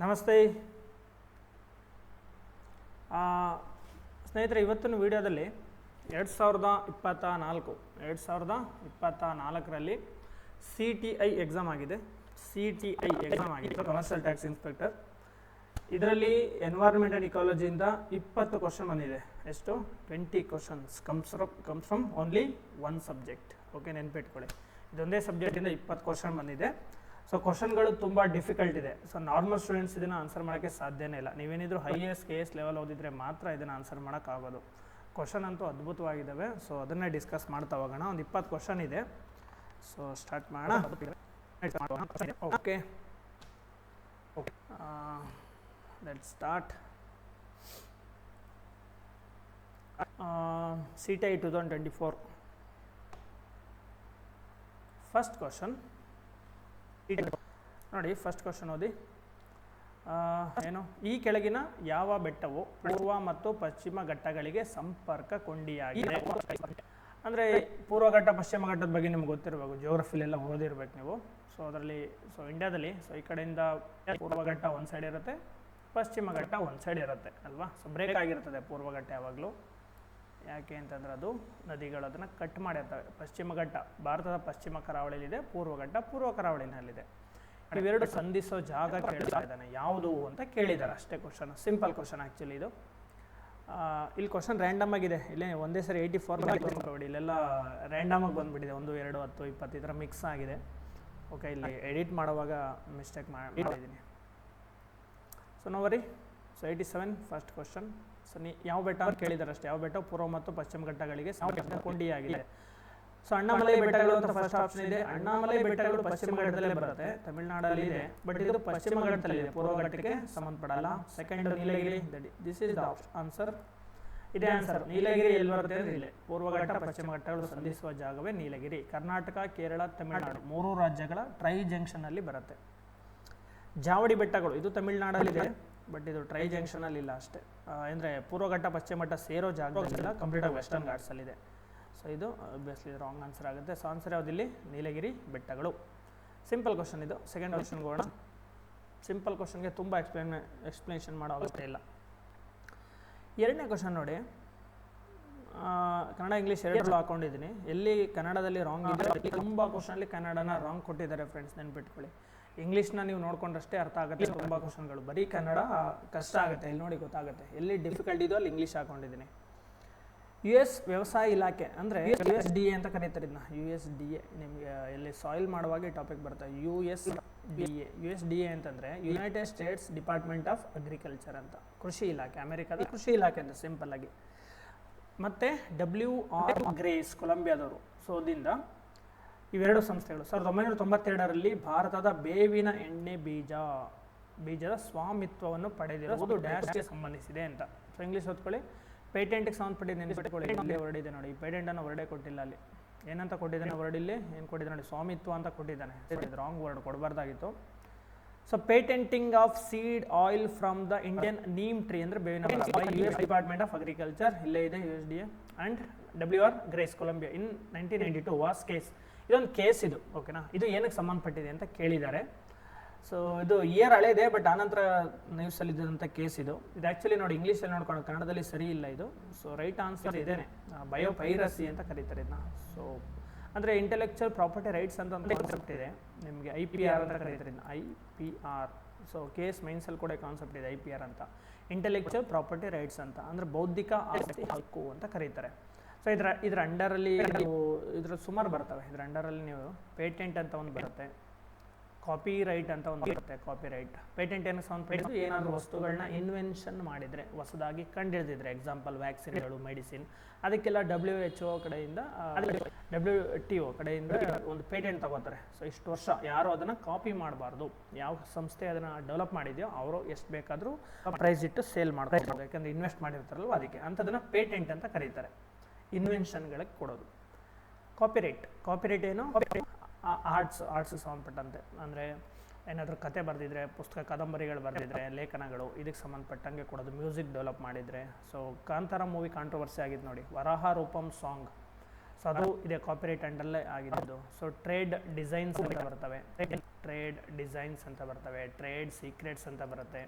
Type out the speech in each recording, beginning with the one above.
ನಮಸ್ತೆ ಸ್ನೇಹಿತರೆ, ಇವತ್ತಿನ ವಿಡಿಯೋದಲ್ಲಿ 2024ರಲ್ಲಿ CTI ಎಕ್ಸಾಮ್ ಆಗಿದೆ. Commercial tax inspector. ಇದರಲ್ಲಿ ಎನ್ವೈರನ್ಮೆಂಟ್ ಆ್ಯಂಡ್ ಇಕಾಲಜಿಯಿಂದ 20 ಕ್ವಶನ್ ಬಂದಿದೆ. ಎಷ್ಟು? 20 questions comes from only one subject. Okay, ನೆನ್ಪಿಟ್ಕೊಳ್ಳಿ, ಇದೊಂದೇ ಸಬ್ಜೆಕ್ಟಿಂದ 20 ಕ್ವಶನ್ ಬಂದಿದೆ. ಸೊ ಕ್ವಶನ್ಗಳು ತುಂಬ ಡಿಫಿಕಲ್ಟ್ ಇದೆ. ಸೊ ನಾರ್ಮಲ್ ಸ್ಟೂಡೆಂಟ್ಸ್ ಇದನ್ನು ಆನ್ಸರ್ ಮಾಡೋಕ್ಕೆ ಸಾಧ್ಯನೇ ಇಲ್ಲ. ನೀವೇನಿದ್ರು IAS KS ಲೆವೆಲ್ ಓದಿದ್ರೆ ಮಾತ್ರ ಇದನ್ನು ಆನ್ಸರ್ ಮಾಡೋಕ್ಕಾಗೋದು. ಕ್ವಶನ್ ಅಂತೂ ಅದ್ಭುತವಾಗಿದ್ದಾವೆ. ಸೊ ಅದನ್ನೇ ಡಿಸ್ಕಸ್ ಮಾಡ್ತಾ ಹೋಗೋಣ. ಒಂದು 20 ಕ್ವಶನ್ ಇದೆ. ಸೊ ಸ್ಟಾರ್ಟ್ ಮಾಡೋಣ. Okay, let's start. CTI 2024 first question ನೋಡಿ. ಫಸ್ಟ್ ಕ್ವಶನ್ ಓದಿ. ಏನು? ಈ ಕೆಳಗಿನ ಯಾವ ಬೆಟ್ಟವು ಪೂರ್ವ ಮತ್ತು ಪಶ್ಚಿಮ ಘಟ್ಟಗಳಿಗೆ ಸಂಪರ್ಕ ಕೊಂಡಿಯಾಗಿದೆ? ಅಂದರೆ ಪೂರ್ವ ಘಟ್ಟ ಪಶ್ಚಿಮ ಘಟ್ಟದ ಬಗ್ಗೆ ನಿಮ್ಗೆ ಗೊತ್ತಿರಬೇಕು, ಜಿಯೋಗ್ರಫಿಲೆಲ್ಲ ಓದಿರ್ಬೇಕು ನೀವು. ಸೊ ಅದರಲ್ಲಿ ಇಂಡಿಯಾದಲ್ಲಿ ಈ ಕಡೆಯಿಂದ ಪೂರ್ವ ಘಟ್ಟ ಒಂದು ಸೈಡ್ ಇರುತ್ತೆ, ಪಶ್ಚಿಮ ಘಟ್ಟ ಒಂದು ಸೈಡ್ ಇರುತ್ತೆ ಅಲ್ವಾ? ಸೊ ಬ್ರೇಕ್ ಆಗಿರ್ತದೆ ಪೂರ್ವ ಘಟ್ಟ ಯಾವಾಗಲೂ. ಯಾಕೆ ಅಂತಂದ್ರೆ ಅದು ನದಿಗಳು ಅದನ್ನು ಕಟ್ ಮಾಡಿರ್ತವೆ. ಪಶ್ಚಿಮ ಘಟ್ಟ ಭಾರತದ ಪಶ್ಚಿಮ ಕರಾವಳಿಯಲ್ಲಿದೆ, ಪೂರ್ವ ಘಟ್ಟ ಪೂರ್ವ ಕರಾವಳಿನಲ್ಲಿದೆ. ಇವೆರಡು ಸಂಧಿಸೋ ಜಾಗ ಕೇಳ್ತಾ ಇದ್ದಾನೆ, ಯಾವುದು ಅಂತ ಕೇಳಿದ್ದಾರೆ ಅಷ್ಟೇ. ಕ್ವಶನ್ ಸಿಂಪಲ್ ಕ್ವಶನ್ ಆ್ಯಕ್ಚುಲಿ ಇದು. ಇಲ್ಲಿ ಕ್ವಶನ್ ರ್ಯಾಂಡಮ್ ಆಗಿದೆ. ಇಲ್ಲೇ ಒಂದೇ ಸರಿ 84 ತೊಗೊಂಡ್ಬಿಡಿ. ಇಲ್ಲೆಲ್ಲ ರ್ಯಾಂಡಮ್ ಆಗಿ ಬಂದುಬಿಟ್ಟಿದೆ. 1, 2, 10, 20 ಈ ಥರ ಮಿಕ್ಸ್ ಆಗಿದೆ. ಓಕೆ, ಇಲ್ಲಿ ಎಡಿಟ್ ಮಾಡುವಾಗ ಮಿಸ್ಟೇಕ್ ಮಾಡಿದ್ದೀನಿ. So no worry. So 87 first question. ಸೊ ಯಾವ ಬೆಟ್ಟ ಅಂತ ಕೇಳಿದ್ದಾರೆ ಅಷ್ಟೇ. ಯಾವ ಬೆಟ್ಟ ಪೂರ್ವ ಮತ್ತು ಪಶ್ಚಿಮ ಘಟ್ಟಗಳಿಗೆ ಸಂಪರ್ಕ ಕೊಂಡಿಯಾಗಿದೆ? ಸೊ ಅಣ್ಣಾಮಲೈ ಬೆಟ್ಟಗಳು ಅಂತ ಫಸ್ಟ್ ಆಪ್ಷನ್ ಇದೆ. ಅಣ್ಣಾಮಲೈ ಬೆಟ್ಟಗಳು ಪಶ್ಚಿಮ ಘಟ್ಟದಲ್ಲೇ ಬರುತ್ತೆ, ತಮಿಳುನಾಡಲ್ಲಿ ಇದೆ. ಬಟ್ ಇದು ಪಶ್ಚಿಮ ಘಟ್ಟದಲ್ಲಿದೆ, ಪೂರ್ವ ಘಟ್ಟಕ್ಕೆ ಸಂಬಂಧಪಡಲ್ಲ. Second Nilgiri. This is the answer. ಇದೇ ಆನ್ಸರ್. ನೀಲಗಿರಿ ಎಲ್ಲಿ ಬರುತ್ತೆ ಅಂದರೆ ಇಲ್ಲೇ, ಪೂರ್ವ ಘಟ್ಟ ಪಶ್ಚಿಮ ಘಟ್ಟಗಳು ಸಂಧಿಸುವ ಜಾಗವೇ ನೀಲಗಿರಿ. ಕರ್ನಾಟಕ, ಕೇರಳ, ತಮಿಳುನಾಡು 3 ರಾಜ್ಯಗಳ ಟ್ರೈ ಜಂಕ್ಷನ್ ಅಲ್ಲಿ ಬರುತ್ತೆ. ಜಾವಡಿ ಬೆಟ್ಟಗಳು ಇದು ತಮಿಳುನಾಡಲ್ಲಿದೆ, ಬಟ್ ಇದು ಟ್ರೈ ಜಂಕ್ಷನ್ ಅಲ್ಲಿ ಇಲ್ಲ ಅಷ್ಟೇ. ಅಂದರೆ ಪೂರ್ವ ಘಟ್ಟ ಪಶ್ಚಿಮ ಘಟ್ಟ ಸೇರೋ ಜಾಗದಲ್ಲಿಲ್ಲ, ಕಂಪ್ಲೀಟ್ ಆಗಿ ವೆಸ್ಟರ್ನ್ ಘಾಟ್ಸ್ ಅಲ್ಲಿದೆ. ಸೊ ಇದು ಆಬ್ವಿಯಸ್ಲಿ ರಾಂಗ್ ಆನ್ಸರ್ ಆಗುತ್ತೆ. ಸೊ ಆನ್ಸರ್ ಯಾವುದಿಲ್ಲಿ? ನೀಲಗಿರಿ ಬೆಟ್ಟಗಳು. ಸಿಂಪಲ್ ಕ್ವಶನ್ ಇದು. ಸೆಕೆಂಡ್ ಕ್ವಶನ್ಗೆ ಹೋಗೋಣ. ಸಿಂಪಲ್ ಕ್ವಶನ್ಗೆ ತುಂಬ ಎಕ್ಸ್ಪ್ಲೇಷನ್ ಮಾಡೋ ಅವಶ್ಯಕತೆ ಇಲ್ಲ. ಎರಡನೇ ಕ್ವಶನ್ ನೋಡಿ. ಕನ್ನಡ ಇಂಗ್ಲೀಷ್ ಎರಡರಲ್ಲೂ ಹಾಕೊಂಡಿದ್ದೀನಿ. ಎಲ್ಲಿ ಕನ್ನಡದಲ್ಲಿ ರಾಂಗ್ ಇದೆ, ತುಂಬ ಕ್ವಶನಲ್ಲಿ ಕನ್ನಡನ ರಾಂಗ್ ಕೊಟ್ಟಿದ್ದಾರೆ ಫ್ರೆಂಡ್ಸ್, ನೆನ್ಪಿಟ್ಕೊಳ್ಳಿ. ಇಂಗ್ಲೀಷ್ನ ನೀವು ನೋಡ್ಕೊಂಡಷ್ಟೇ ಅರ್ಥ ಆಗುತ್ತೆ. ತುಂಬ ಕ್ವಶನ್ಗಳು ಬರೀ ಕನ್ನಡ ಕಷ್ಟ ಆಗುತ್ತೆ. ಇಲ್ಲಿ ನೋಡಿ ಗೊತ್ತಾಗುತ್ತೆ ಎಲ್ಲಿ ಡಿಫಿಕಲ್ಟ್ ಇದೋ ಅಲ್ಲಿ ಇಂಗ್ಲೀಷ್ ಹಾಕೊಂಡಿದ್ದೀನಿ. US ವ್ಯವಸಾಯ ಇಲಾಖೆ ಅಂದರೆ USDA ಅಂತ ಕರೀತಾರೆ ಇದನ್ನ. USDA ನಿಮಗೆ ಎಲ್ಲಿ ಸಾಯಿಲ್ ಮಾಡುವಾಗ ಈ ಟಾಪಿಕ್ ಬರುತ್ತೆ. USDA ಅಂತಂದರೆ United States department of agriculture ಅಂತ, ಕೃಷಿ ಇಲಾಖೆ, ಅಮೆರಿಕದ ಕೃಷಿ ಇಲಾಖೆ ಅಂತ ಸಿಂಪಲ್ ಆಗಿ. ಮತ್ತು WR ಗ್ರೇಸ್ ಕೊಲಂಬಿಯಾದವರು. ಸೊ ಅದಿಂದ ಇವೆರಡು ಸಂಸ್ಥೆಗಳು 1992ರಲ್ಲಿ ಭಾರತದ ಬೇವಿನ ಎಣ್ಣೆ ಬೀಜದ ಸ್ವಾಮಿತ್ವವನ್ನು ಪಡೆದಿರುವುದು ಡ್ಯಾಶ್ಗೆ ಸಂಬಂಧಿಸಿದೆ ಅಂತ. ಸೊ ಇಂಗ್ಲೀಷ್ ಓದ್ಕೊಳ್ಳಿ. ಪೇಟೆಂಟ್ಗೆ ಸಂಬಂಧಪಟ್ಟಿದ್ದು ನೆನಪಿಟ್ಕೊಳ್ಳಿ. ಇಲ್ಲೇ ವರ್ಡ್ ಇದೆ ನೋಡಿ. ಪೇಟೆಂಟನ್ನು ವರ್ಡೇ ಕೊಟ್ಟಿಲ್ಲ ಅಲ್ಲಿ. ಏನಂತ ಕೊಟ್ಟಿದ್ದಾನೆ ವರ್ಡ್ ಇಲ್ಲಿ? ಏನು ಕೊಟ್ಟಿದ್ದಾನೆ ನೋಡಿ? ಸ್ವಾಮಿತ್ವ ಅಂತ ಕೊಟ್ಟಿದ್ದಾನೆ. ರಾಂಗ್ ವರ್ಡ್ ಕೊಡಬಾರ್ದಾಗಿತ್ತು. So patenting of seed oil from the Indian neem tree ಅಂದರೆ ಬೇವಿನ US ಡಿಪಾರ್ಟ್ಮೆಂಟ್ ಆಫ್ ಅಗ್ರಿಕಲ್ಚರ್, ಇಲ್ಲೇ ಇದೆ USDA. And WR Grace Columbia in 1992 was case. ಇದೊಂದು ಕೇಸ್ ಇದು. ಓಕೆನಾ? ಇದು ಏನಕ್ಕೆ ಸಂಬಂಧಪಟ್ಟಿದೆ ಅಂತ ಕೇಳಿದ್ದಾರೆ. ಸೊ ಇದು ಇಯರ್ ಹಳೇದೆ, ಬಟ್ ಆನಂತರ ನ್ಯೂಸಲ್ಲಿ ಇದ್ದಂಥ ಕೇಸ್ ಇದು. ಆ್ಯಕ್ಚುಲಿ ನೋಡಿ ಇಂಗ್ಲೀಷಲ್ಲಿ ನೋಡ್ಕೊಂಡು ಕನ್ನಡದಲ್ಲಿ ಸರಿ ಇಲ್ಲ ಇದು. ಸೊ ರೈಟ್ ಆನ್ಸರ್ ಇದೇನೆ, ಬಯೋಪೈರಸಿ ಅಂತ ಕರೀತಾರೆ ಇದನ್ನ. ಸೊ ಅಂದರೆ ಇಂಟೆಲೆಕ್ಚುವಲ್ ಪ್ರಾಪರ್ಟಿ ರೈಟ್ಸ್ ಅಂತ ಒಂದು ಕಾನ್ಸೆಪ್ಟ್ ಇದೆ ನಿಮಗೆ. IPR ಅಂತ ಕರೀತಾರೆ ಇದನ್ನ, IPR. ಸೊ ಕೇಸ್ ಮೈನ್ಸಲ್ಲಿ ಕೂಡ ಕಾನ್ಸೆಪ್ಟ್ ಇದೆ IPR ಅಂತ, ಇಂಟೆಲೆಕ್ಚುವಲ್ ಪ್ರಾಪರ್ಟಿ ರೈಟ್ಸ್ ಅಂತ. ಅಂದರೆ ಬೌದ್ಧಿಕ ಆಸ್ತಿ ಹಕ್ಕು ಅಂತ ಕರೀತಾರೆ. ಸೊ ಇದ್ರ ಅಂಡರಲ್ಲಿ ನೀವು ಇದ್ರ ಸುಮಾರು ಬರ್ತವೆ. ಇದ್ರ ಅಂಡರಲ್ಲಿ ನೀವು ಪೇಟೆಂಟ್ ಅಂತ ಒಂದು ಬರುತ್ತೆ, ಕಾಪಿ ರೈಟ್ ಅಂತ ಒಂದು ಬರುತ್ತೆ. ಕಾಪಿ ರೈಟ್, ಪೇಟೆಂಟ್ ಏನಕ್ಕೆ ಸಂಬಂಧಪಟ್ಟಿದ್ದು? ಏನಾದರೂ ವಸ್ತುಗಳನ್ನ ಇನ್ವೆನ್ಷನ್ ಮಾಡಿದರೆ, ಹೊಸದಾಗಿ ಕಂಡುಹಿಡಿದಿದ್ರೆ, ಎಕ್ಸಾಂಪಲ್ ವ್ಯಾಕ್ಸಿನ್ಗಳು, ಮೆಡಿಸಿನ್, ಅದಕ್ಕೆಲ್ಲ WHO ಕಡೆಯಿಂದ, WTO ಕಡೆಯಿಂದ ಒಂದು ಪೇಟೆಂಟ್ ತಗೋತಾರೆ. ಸೊ ಇಷ್ಟು ವರ್ಷ ಯಾರು ಅದನ್ನು ಕಾಪಿ ಮಾಡಬಾರ್ದು. ಯಾವ ಸಂಸ್ಥೆ ಅದನ್ನು ಡೆವಲಪ್ ಮಾಡಿದೆಯೋ ಅವರು ಎಷ್ಟು ಬೇಕಾದರೂ ಪ್ರೈಸ್ ಇಟ್ಟು ಸೇಲ್ ಮಾಡ್ಕೊಬೋದು, ಯಾಕಂದರೆ ಇನ್ವೆಸ್ಟ್ ಮಾಡಿರ್ತಾರಲ್ವ ಅದಕ್ಕೆ. ಅಂಥದನ್ನು ಪೇಟೆಂಟ್ ಅಂತ ಕರೀತಾರೆ, ಇನ್ವೆನ್ಷನ್ಗಳಿಗೆ ಕೊಡೋದು. ಕಾಪಿರೈಟ್ ಏನು? ಆರ್ಟ್ಸ್ಗೆ ಸಂಬಂಧಪಟ್ಟಂತೆ. ಅಂದರೆ ಏನಾದರೂ ಕತೆ ಬರೆದಿದ್ರೆ, ಪುಸ್ತಕ ಕಾದಂಬರಿಗಳು ಬರೆದಿದ್ರೆ, ಲೇಖನಗಳು, ಇದಕ್ಕೆ ಸಂಬಂಧಪಟ್ಟಂಗೆ ಕೊಡೋದು. ಮ್ಯೂಸಿಕ್ ಡೆವಲಪ್ ಮಾಡಿದರೆ. ಸೊ ಕಾಂತಾರ ಮೂವಿ ಕಾಂಟ್ರವರ್ಸಿ ಆಗಿದ್ದು ನೋಡಿ, ವರಾಹ ರೂಪಂ ಸಾಂಗ್. ಸೊ ಅದು ಇದೆ ಕಾಪಿರೈಟ್ ಅಂಡಲ್ಲೇ ಆಗಿದ್ದು. ಸೊ ಟ್ರೇಡ್ ಡಿಸೈನ್ಸ್ ಅಂತ ಬರ್ತವೆ. ಟ್ರೇಡ್ ಟ್ರೇಡ್ ಡಿಸೈನ್ಸ್ ಅಂತ ಬರ್ತವೆ, ಟ್ರೇಡ್ ಸೀಕ್ರೆಟ್ಸ್ ಅಂತ ಬರುತ್ತೆ,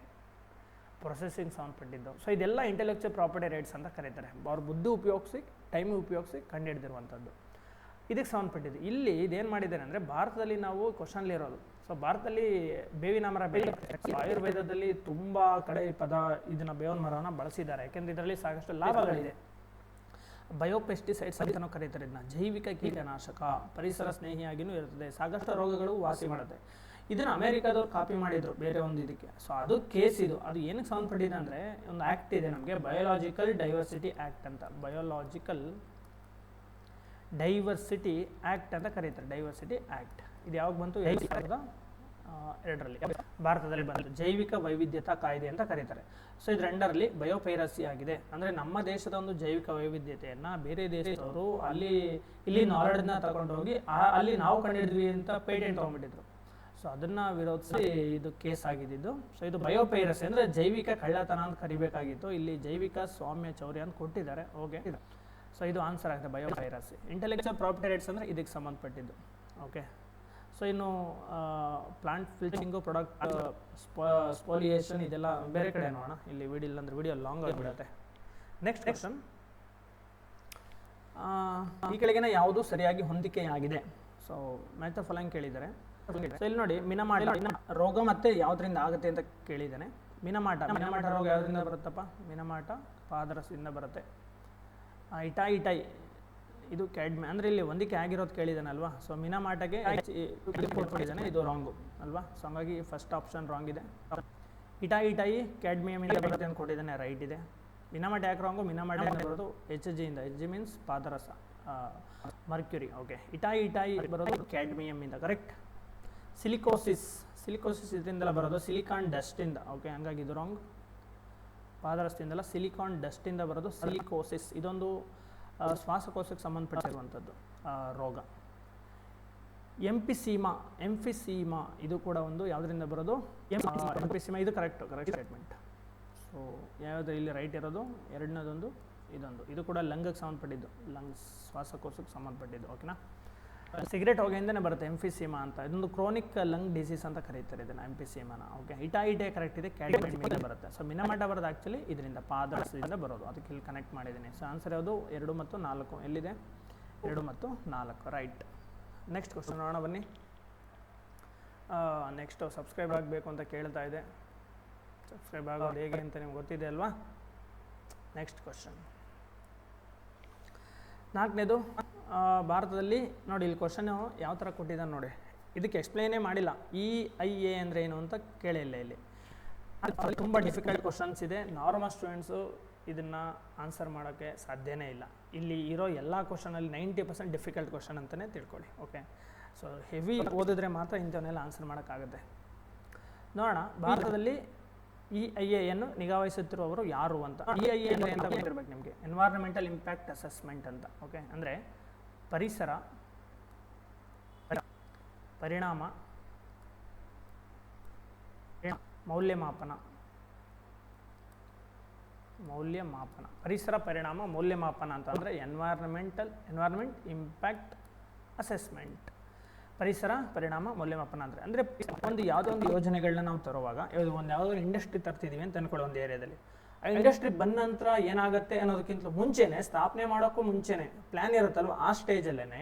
ಪ್ರೊಸೆಸಿಂಗ್ ಸಂಬಂಧಪಟ್ಟಿದ್ದು. ಸೊ ಇದೆಲ್ಲ ಇಂಟೆಲೆಕ್ಚುವಲ್ ಪ್ರಾಪರ್ಟಿ ರೈಟ್ಸ್ ಅಂತ ಕರೀತಾರೆ. ಅವ್ರ ಬುದ್ಧಿ ಉಪಯೋಗಿಸಿ ಟೈಮ್ ಉಪಯೋಗಿಸಿ ಕಂಡುಹಿಡಿದಿರುವಂಥದ್ದು ಇದಕ್ಕೆ ಸಂಬಂಧಪಟ್ಟಿದ್ದು. ಇಲ್ಲಿ ಇದೇನು ಮಾಡಿದ್ದಾರೆ ಅಂದರೆ ಭಾರತದಲ್ಲಿ ನಾವು ಕ್ವಶನ್ಲಿರೋದು. ಸೊ ಭಾರತದಲ್ಲಿ ಬೇವಿನ ಮರ ಬೆಳೆ, ಆಯುರ್ವೇದದಲ್ಲಿ ತುಂಬ ಕಡೆ ಇದನ್ನು ಬೇವಿನ ಮರವನ್ನು ಬಳಸಿದ್ದಾರೆ. ಯಾಕೆಂದರೆ ಇದರಲ್ಲಿ ಸಾಕಷ್ಟು ಲಾಭಗಳಿದೆ. ಬಯೋಪೆಸ್ಟಿಸೈಡ್ಸ್ ಅಂತಲೂ ಕರೀತಾರೆ ಇದನ್ನ. ಜೈವಿಕ ಕೀಟನಾಶಕ, ಪರಿಸರ ಸ್ನೇಹಿಯಾಗಿಯೂ ಇರ್ತದೆ, ಸಾಕಷ್ಟು ರೋಗಗಳು ವಾಸಿ ಮಾಡುತ್ತೆ. ಇದನ್ನು ಅಮೆರಿಕಾದವ್ರು ಕಾಪಿ ಮಾಡಿದ್ರು ಬೇರೆ ಒಂದು ಇದಕ್ಕೆ. ಸೊ ಅದು ಕೇಸ್ ಇದು. ಅದು ಏನಕ್ಕೆ ಸಂಬಂಧಪಟ್ಟಿದೆ ಅಂದರೆ ಒಂದು ಆ್ಯಕ್ಟ್ ಇದೆ ನಮಗೆ, ಬಯೋಲಾಜಿಕಲ್ ಡೈವರ್ಸಿಟಿ ಆ್ಯಕ್ಟ್ ಅಂತ. ಬಯೋಲಾಜಿಕಲ್ ಡೈವರ್ಸಿಟಿ ಆ್ಯಕ್ಟ್ ಅಂತ ಕರೀತಾರೆ. ಡೈವರ್ಸಿಟಿ ಆ್ಯಕ್ಟ್ ಇದು ಯಾವಾಗ ಬಂತು? 2002ರಲ್ಲಿ ಭಾರತದಲ್ಲಿ ಬಂತು. ಜೈವಿಕ ವೈವಿಧ್ಯತಾ ಕಾಯ್ದೆ ಅಂತ ಕರೀತಾರೆ. ಸೊ ಇದ್ರ ಅಂಡರಲ್ಲಿ ಬಯೋಪೈರಸಿ ಆಗಿದೆ. ಅಂದರೆ ನಮ್ಮ ದೇಶದ ಒಂದು ಜೈವಿಕ ವೈವಿಧ್ಯತೆಯನ್ನು ಬೇರೆ ದೇಶದವರು ಇಲ್ಲಿ ನಾಲೆಡ್ಜ್ನ ತಗೊಂಡೋಗಿ ಅಲ್ಲಿ ನಾವು ಕಂಡುಹಿಡಿದ್ವಿ ಅಂತ ಪೇಟೆಂಟ್ ತೊಗೊಂಡ್ಬಿಟ್ಟಿದ್ರು. ಸೊ ಅದನ್ನು ವಿರೋಧಿಸಿ ಇದು ಕೇಸ್ ಆಗಿದ್ದು. ಸೊ ಇದು ಬಯೋಪೈರಸಿ ಅಂದರೆ ಜೈವಿಕ ಕಳ್ಳತನ ಅಂತ ಕರಿಬೇಕಾಗಿತ್ತು, ಇಲ್ಲಿ ಜೈವಿಕ ಸ್ವಾಮ್ಯ ಚೌರ್ಯ ಅಂತ ಕೊಟ್ಟಿದ್ದಾರೆ. ಓಕೆ, ಸೊ ಇದು ಆನ್ಸರ್ ಆಗುತ್ತೆ ಬಯೋಪೈರಸಿ. ಇಂಟೆಲೆಕ್ಚುವಲ್ ಪ್ರಾಪರ್ಟಿ ರೈಟ್ಸ್ ಅಂದರೆ ಇದಕ್ಕೆ ಸಂಬಂಧಪಟ್ಟಿದ್ದು. ಓಕೆ, ಸೊ ಇನ್ನು ಪ್ಲಾಂಟ್ ಫಿಲ್ಚಿಂಗು, ಪ್ರಾಡಕ್ಟ್ ಸ್ಪೋಲಿಯೇಷನ್ ಇದೆಲ್ಲ ಬೇರೆ ಕಡೆ ನೋಡೋಣ. ಇಲ್ಲಿ ವಿಡಿಯೋ ಇಲ್ಲಾಂದ್ರೆ ವಿಡಿಯೋ ಲಾಂಗ್ ಆಗಿಬಿಡುತ್ತೆ. ನೆಕ್ಸ್ಟ್ ಕ್ವಶನ್, ಈ ಕೆಳಗಿನ ಯಾವುದು ಸರಿಯಾಗಿ ಹೊಂದಿಕೆಯಾಗಿದೆ? ಸೊ ಮ್ಯಾಚ್ ದ ಫಾಲೋಯಿಂಗ್ ಕೇಳಿದ್ದಾರೆ. ಸೊ ಇಲ್ಲಿ ನೋಡಿ, ಮಿನಮಾಟ ರೋಗ ಮತ್ತೆ ಯಾವುದರಿಂದ ಆಗುತ್ತೆ ಅಂತ ಕೇಳಿದ್ದಾನೆ. ಮಿನಮಾಟ ರೋಗ ಯಾವುದರಿಂದ ಬರುತ್ತಪ್ಪ? ಮಿನಮಾಟ ಪಾದರಸದಿಂದ ಬರುತ್ತೆ. ಇಟಾಯಿ ಇದು ಕ್ಯಾಡ್ಮಿ ಅಂದರೆ ಇಲ್ಲಿ ಹೊಂದಿಕೆ ಆಗಿರೋದು ಕೇಳಿದ್ದಾನಲ್ವಾ. ಸೊ ಮಿನಮಾಟಗೆ ಕೊಟ್ಟಿದ್ದಾನೆ, ಇದು ರಾಂಗು ಅಲ್ವಾ. ಸೊ ಹಂಗಾಗಿ ಫಸ್ಟ್ ಆಪ್ಷನ್ ರಾಂಗ್ ಇದೆ. ಇಟಾಯಿ ಕ್ಯಾಡ್ಮಿಯಮಿಂದ ಬರುತ್ತೆ ಅಂತ ಕೊಟ್ಟಿದ್ದಾನೆ, ರೈಟ್ ಇದೆ. ಮಿನಮಾಟ ಯಾಕೆ ರಾಂಗು? ಮಿನಮಾಟ ಬರೋದು HG ಇಂದ. HG ಮೀನ್ಸ್ ಪಾದರಸ, ಮರ್ಕ್ಯುರಿ. ಓಕೆ, ಇಟಾಯಿ ಬರೋದು ಕ್ಯಾಡ್ಮಿಯಮಿಂದ, ಕರೆಕ್ಟ್. ಸಿಲಿಕೋಸಿಸ್ ಇದರಿಂದೆಲ್ಲ ಬರೋದು ಸಿಲಿಕಾನ್ ಡಸ್ಟಿಂದ. ಓಕೆ, ಹಂಗಾಗಿ ಇದು ರಾಂಗ್. ಪಾದರಸದಿಂದಲ್ಲ, ಸಿಲಿಕಾನ್ ಡಸ್ಟಿಂದ ಬರೋದು ಸಿಲಿಕೋಸಿಸ್. ಇದೊಂದು ಶ್ವಾಸಕೋಶಕ್ಕೆ ಸಂಬಂಧಪಟ್ಟಿರುವಂಥದ್ದು ರೋಗ. ಎಂಫಿಸೀಮಾ ಇದು ಕೂಡ ಒಂದು ಯಾವುದರಿಂದ ಬರೋದು? ಎಂಫಿಸೀಮಾ, ಇದು ಕರೆಕ್ಟ್ ಸ್ಟೇಟ್ಮೆಂಟ್. ಸೊ ಯಾವುದು ಇಲ್ಲಿ ರೈಟ್ ಇರೋದು? ಎರಡನೇದೊಂದು ಇದು ಕೂಡ ಲಂಗ್ಗೆ ಸಂಬಂಧಪಟ್ಟಿದ್ದು, ಲಂಗ್ಸ್ ಶ್ವಾಸಕೋಶಕ್ಕೆ ಸಂಬಂಧಪಟ್ಟಿದ್ದು. ಓಕೆನಾ. ಸಿಗರೇಟ್ ಹೊಗೆಯಿಂದನೇ ಬರುತ್ತೆ ಎಂಫಿಸೀಮಾ ಅಂತ. ಇದೊಂದು ಕ್ರೋನಿಕ್ ಲಂಗ್ ಡಿಸೀಸ್ ಅಂತ ಕರೀತಾರೆ ಇದನ್ನು, ಎಂಫಿಸೀಮಾನ. ಓಕೆ, ಇಟಾಯಿ ಕರೆಕ್ಟ್ ಇದೆ, ಕ್ಯಾಡ್ಮಿಯಮಿಂದ ಬರುತ್ತೆ. ಸೊ ಮಿನಮಾಟ ಬರೋದು ಆ್ಯಕ್ಚುಲಿ ಇದರಿಂದ, ಪಾದರಸದಿಂದ ಬರೋದು. ಅದಕ್ಕೆ ಇಲ್ಲಿ ಕನೆಕ್ಟ್ ಮಾಡಿದ್ದೀನಿ. ಸೊ ಆನ್ಸರ್ ಯಾವುದು? 2 ಮತ್ತು 4 ಎಲ್ಲಿದೆ? 2 ಮತ್ತು 4 ರೈಟ್. ನೆಕ್ಸ್ಟ್ ಕ್ವಶನ್ ನೋಡೋಣ ಬನ್ನಿ. ನೆಕ್ಸ್ಟು ಸಬ್ಸ್ಕ್ರೈಬ್ ಆಗಬೇಕು ಅಂತ ಕೇಳ್ತಾ ಇದೆ. ಸಬ್ಸ್ಕ್ರೈಬ್ ಆಗೋದು ಹೇಗೆ ಅಂತ ನಿಮ್ಗೆ ಗೊತ್ತಿದೆ ಅಲ್ವಾ. ನೆಕ್ಸ್ಟ್ ಕ್ವಶನ್, 4ನೇದು. ಭಾರತದಲ್ಲಿ ನೋಡಿ, ಇಲ್ಲಿ ಕ್ವಶನ್ ಯಾವ ಥರ ಕೊಟ್ಟಿದ್ದಾನೆ ನೋಡಿ. ಇದಕ್ಕೆ ಎಕ್ಸ್ಪ್ಲೈನೇ ಮಾಡಿಲ್ಲ. EIA ಅಂದರೆ ಏನು ಅಂತ ಕೇಳಿಲ್ಲ ಇಲ್ಲಿ. ಅಲ್ಲಿ ತುಂಬ ಡಿಫಿಕಲ್ಟ್ ಕ್ವಶನ್ಸ್ ಇದೆ. ನಾರ್ಮಲ್ ಸ್ಟೂಡೆಂಟ್ಸು ಇದನ್ನು ಆನ್ಸರ್ ಮಾಡೋಕ್ಕೆ ಸಾಧ್ಯನೇ ಇಲ್ಲ. ಇಲ್ಲಿ ಇರೋ ಎಲ್ಲ ಕ್ವಶನಲ್ಲಿ 90% ಡಿಫಿಕಲ್ಟ್ ಕ್ವಶನ್ ಅಂತಲೇ ತಿಳ್ಕೊಳ್ಳಿ. ಓಕೆ, ಸೊ ಹೆವಿ ಓದಿದ್ರೆ ಮಾತ್ರ ಇಂಥವನ್ನೆಲ್ಲ ಆನ್ಸರ್ ಮಾಡೋಕ್ಕಾಗುತ್ತೆ. ನೋಡೋಣ, ಭಾರತದಲ್ಲಿ EIAಯನ್ನು ನಿಗಾವಹಿಸುತ್ತಿರುವವರು ಯಾರು ಅಂತ. EIA ಅಂದರೆ ಅಂತ ಗೊತ್ತಿರಬೇಕು ನಿಮಗೆ, ಎನ್ವೈರ್ಮೆಂಟಲ್ ಇಂಪ್ಯಾಕ್ಟ್ ಅಸೆಸ್ಮೆಂಟ್ ಅಂತ. ಓಕೆ, ಅಂದರೆ ಪರಿಸರ ಪರಿಣಾಮ ಮೌಲ್ಯಮಾಪನ. ಪರಿಸರ ಪರಿಣಾಮ ಮೌಲ್ಯಮಾಪನ ಅಂತ ಅಂದರೆ ಎನ್ವೈರ್ಮೆಂಟ್ ಇಂಪ್ಯಾಕ್ಟ್ ಅಸೆಸ್ಮೆಂಟ್. ಪರಿಸರ ಪರಿಣಾಮ ಮೌಲ್ಯಮಾಪನ ಅಂದರೆ ಒಂದು ಯಾವುದೋ ಒಂದು ಯೋಜನೆಗಳನ್ನ ನಾವು ತರುವಾಗ, ಯಾವುದೋ ಇಂಡಸ್ಟ್ರಿ ತರ್ತಿದ್ದೀವಿ ಅಂತ ಅನ್ಕೊಳ್ಳೋ ಒಂದು ಏರಿಯಾದಲ್ಲಿ. ಆ ಇಂಡಸ್ಟ್ರಿ ಬಂದ ನಂತರ ಏನಾಗುತ್ತೆ ಅನ್ನೋದಕ್ಕಿಂತ ಮುಂಚೆನೆ, ಸ್ಥಾಪನೆ ಮಾಡೋಕ್ಕೂ ಮುಂಚೆನೆ ಪ್ಲ್ಯಾನ್ ಇರುತ್ತಲ್ವ, ಆ ಸ್ಟೇಜಲ್ಲೇ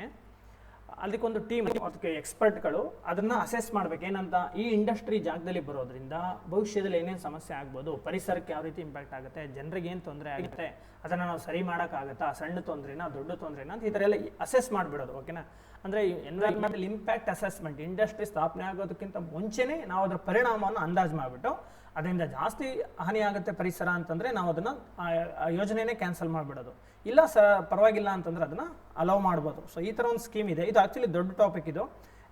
ಅದಕ್ಕೊಂದು ಟೀಮ್, ಅದಕ್ಕೆ ಎಕ್ಸ್ಪರ್ಟ್ಗಳು ಅದನ್ನು ಅಸೆಸ್ ಮಾಡ್ಬೇಕು. ಏನಂತ, ಈ ಇಂಡಸ್ಟ್ರಿ ಜಾಗದಲ್ಲಿ ಬರೋದ್ರಿಂದ ಭವಿಷ್ಯದಲ್ಲಿ ಏನೇನು ಸಮಸ್ಯೆ ಆಗ್ಬೋದು, ಪರಿಸರಕ್ಕೆ ಯಾವ ರೀತಿ ಇಂಪ್ಯಾಕ್ಟ್ ಆಗುತ್ತೆ, ಜನರಿಗೆ ಏನು ತೊಂದರೆ ಆಗುತ್ತೆ, ಅದನ್ನು ನಾವು ಸರಿ ಮಾಡೋಕ್ಕಾಗತ್ತಾ, ಸಣ್ಣ ತೊಂದರೆನಾ ದೊಡ್ಡ ತೊಂದರೆನಾ ಅಂತ ಈ ಥರ ಎಲ್ಲ ಅಸೆಸ್ ಮಾಡಿಬಿಡೋದು. ಓಕೆನಾ. ಅಂದರೆ ಎನ್ವೈರ್ಮೆಂಟಲ್ ಇಂಪ್ಯಾಕ್ಟ್ ಅಸೆಸ್ಮೆಂಟ್, ಇಂಡಸ್ಟ್ರಿ ಸ್ಥಾಪನೆ ಆಗೋದಕ್ಕಿಂತ ಮುಂಚೆನೇ ನಾವು ಅದರ ಪರಿಣಾಮವನ್ನು ಅಂದಾಜು ಮಾಡಿಬಿಟ್ಟು ಅದರಿಂದ ಜಾಸ್ತಿ ಹಾನಿ ಆಗುತ್ತೆ ಪರಿಸರ ಅಂತಂದರೆ ನಾವು ಅದನ್ನು ಯೋಜನೆನೇ ಕ್ಯಾನ್ಸಲ್ ಮಾಡಿಬಿಡೋದು. ಇಲ್ಲ ಪರವಾಗಿಲ್ಲ ಅಂತಂದರೆ ಅದನ್ನು ಅಲೌ ಮಾಡ್ಬೋದು. ಸೊ ಈ ಥರ ಒಂದು ಸ್ಕೀಮ್ ಇದೆ. ಇದು ಆ್ಯಕ್ಚುಲಿ ದೊಡ್ಡ ಟಾಪಿಕ್. ಇದು